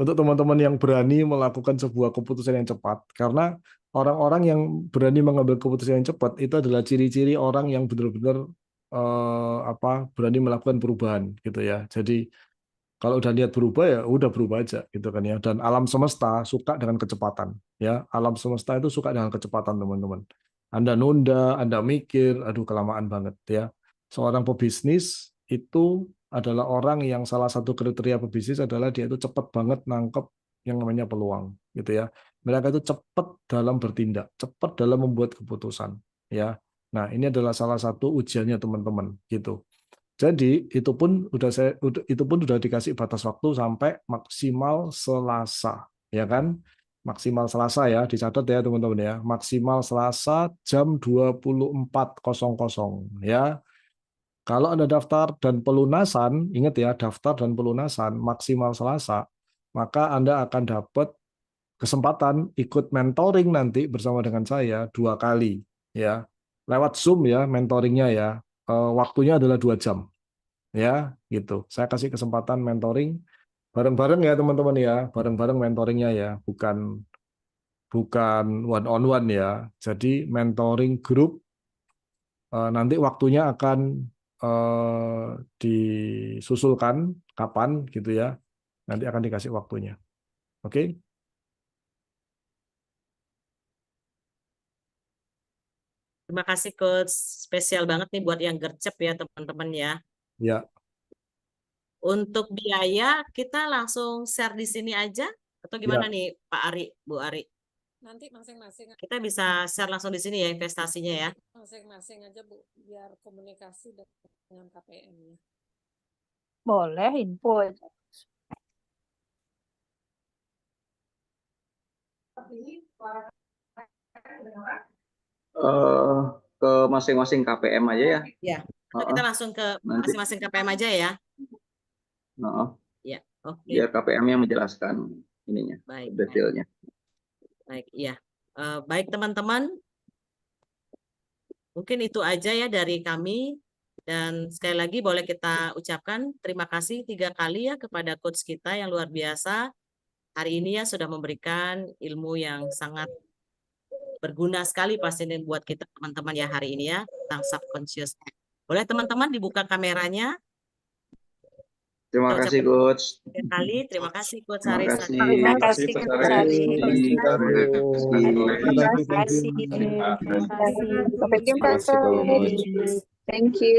S3: untuk teman-teman yang berani melakukan sebuah keputusan yang cepat, karena orang-orang yang berani mengambil keputusan yang cepat itu adalah ciri-ciri orang yang benar-benar berani melakukan perubahan gitu ya. Jadi kalau udah niat berubah ya udah berubah aja gitu kan ya. Dan alam semesta suka dengan kecepatan ya. Alam semesta itu suka dengan kecepatan teman-teman. Anda nunda, Anda mikir, aduh kelamaan banget ya. Seorang pebisnis itu adalah orang yang salah satu kriteria pebisnis adalah dia itu cepat banget nangkep yang namanya peluang gitu ya. Mereka itu cepat dalam bertindak, cepat dalam membuat keputusan ya. Nah, ini adalah salah satu ujiannya teman-teman gitu. Jadi itu pun udah dikasih batas waktu sampai maksimal Selasa, ya kan? Maksimal Selasa ya, dicatat ya teman-teman ya. Maksimal Selasa jam 24.00 ya. Kalau Anda daftar dan pelunasan, ingat ya, daftar dan pelunasan maksimal Selasa, maka Anda akan dapat kesempatan ikut mentoring nanti bersama dengan saya 2 kali ya. Lewat Zoom ya mentoringnya ya. Waktunya adalah 2 jam ya gitu. Saya kasih kesempatan mentoring bareng-bareng ya teman-teman ya, bareng-bareng mentoringnya ya, bukan bukan one on one ya. Jadi mentoring grup nanti waktunya akan disusulkan kapan gitu ya. Nanti akan dikasih waktunya. Oke?
S1: Terima kasih, Coach. Spesial banget nih buat yang gercep ya, teman-teman ya.
S3: Ya,
S1: Untuk biaya, kita langsung share di sini aja? Atau gimana
S3: ya.
S1: nih, Pak Ari, Bu Ari?
S5: nanti masing-masing
S1: Kita bisa share langsung di sini ya investasinya ya.
S5: masing-masing aja Bu, biar komunikasi dengan KPM-nya.
S4: Boleh info aja.
S2: Ke masing-masing KPM aja ya.
S1: Ya, atau kita langsung ke
S2: Nanti
S1: masing-masing KPM aja ya. Ya, oke.
S2: biar KPM-nya menjelaskan ininya,
S1: Baik,
S2: detailnya.
S1: baik, iya. Baik teman-teman, mungkin itu aja ya dari kami. Dan sekali lagi boleh kita ucapkan terima kasih 3 kali ya kepada coach kita yang luar biasa. Hari ini ya sudah memberikan ilmu yang sangat berguna sekali pastinya buat kita teman-teman ya hari ini ya tentang subconscious. Boleh teman-teman dibuka kameranya?
S2: Terima
S1: Kita
S2: kasih,
S1: ucapkan
S2: Coach.
S1: kali. Terima kasih Coach
S2: Terima
S1: Arisa.
S2: kasih.
S6: Terima kasih,
S2: Coach
S6: Coach
S2: Arif.
S6: Ari.
S3: Thank you, thank you.
S6: Terima kasih.
S4: Terima kasih.
S6: Sampai jumpa,
S2: Terima kasih, Coach.
S6: Coach. Thank you.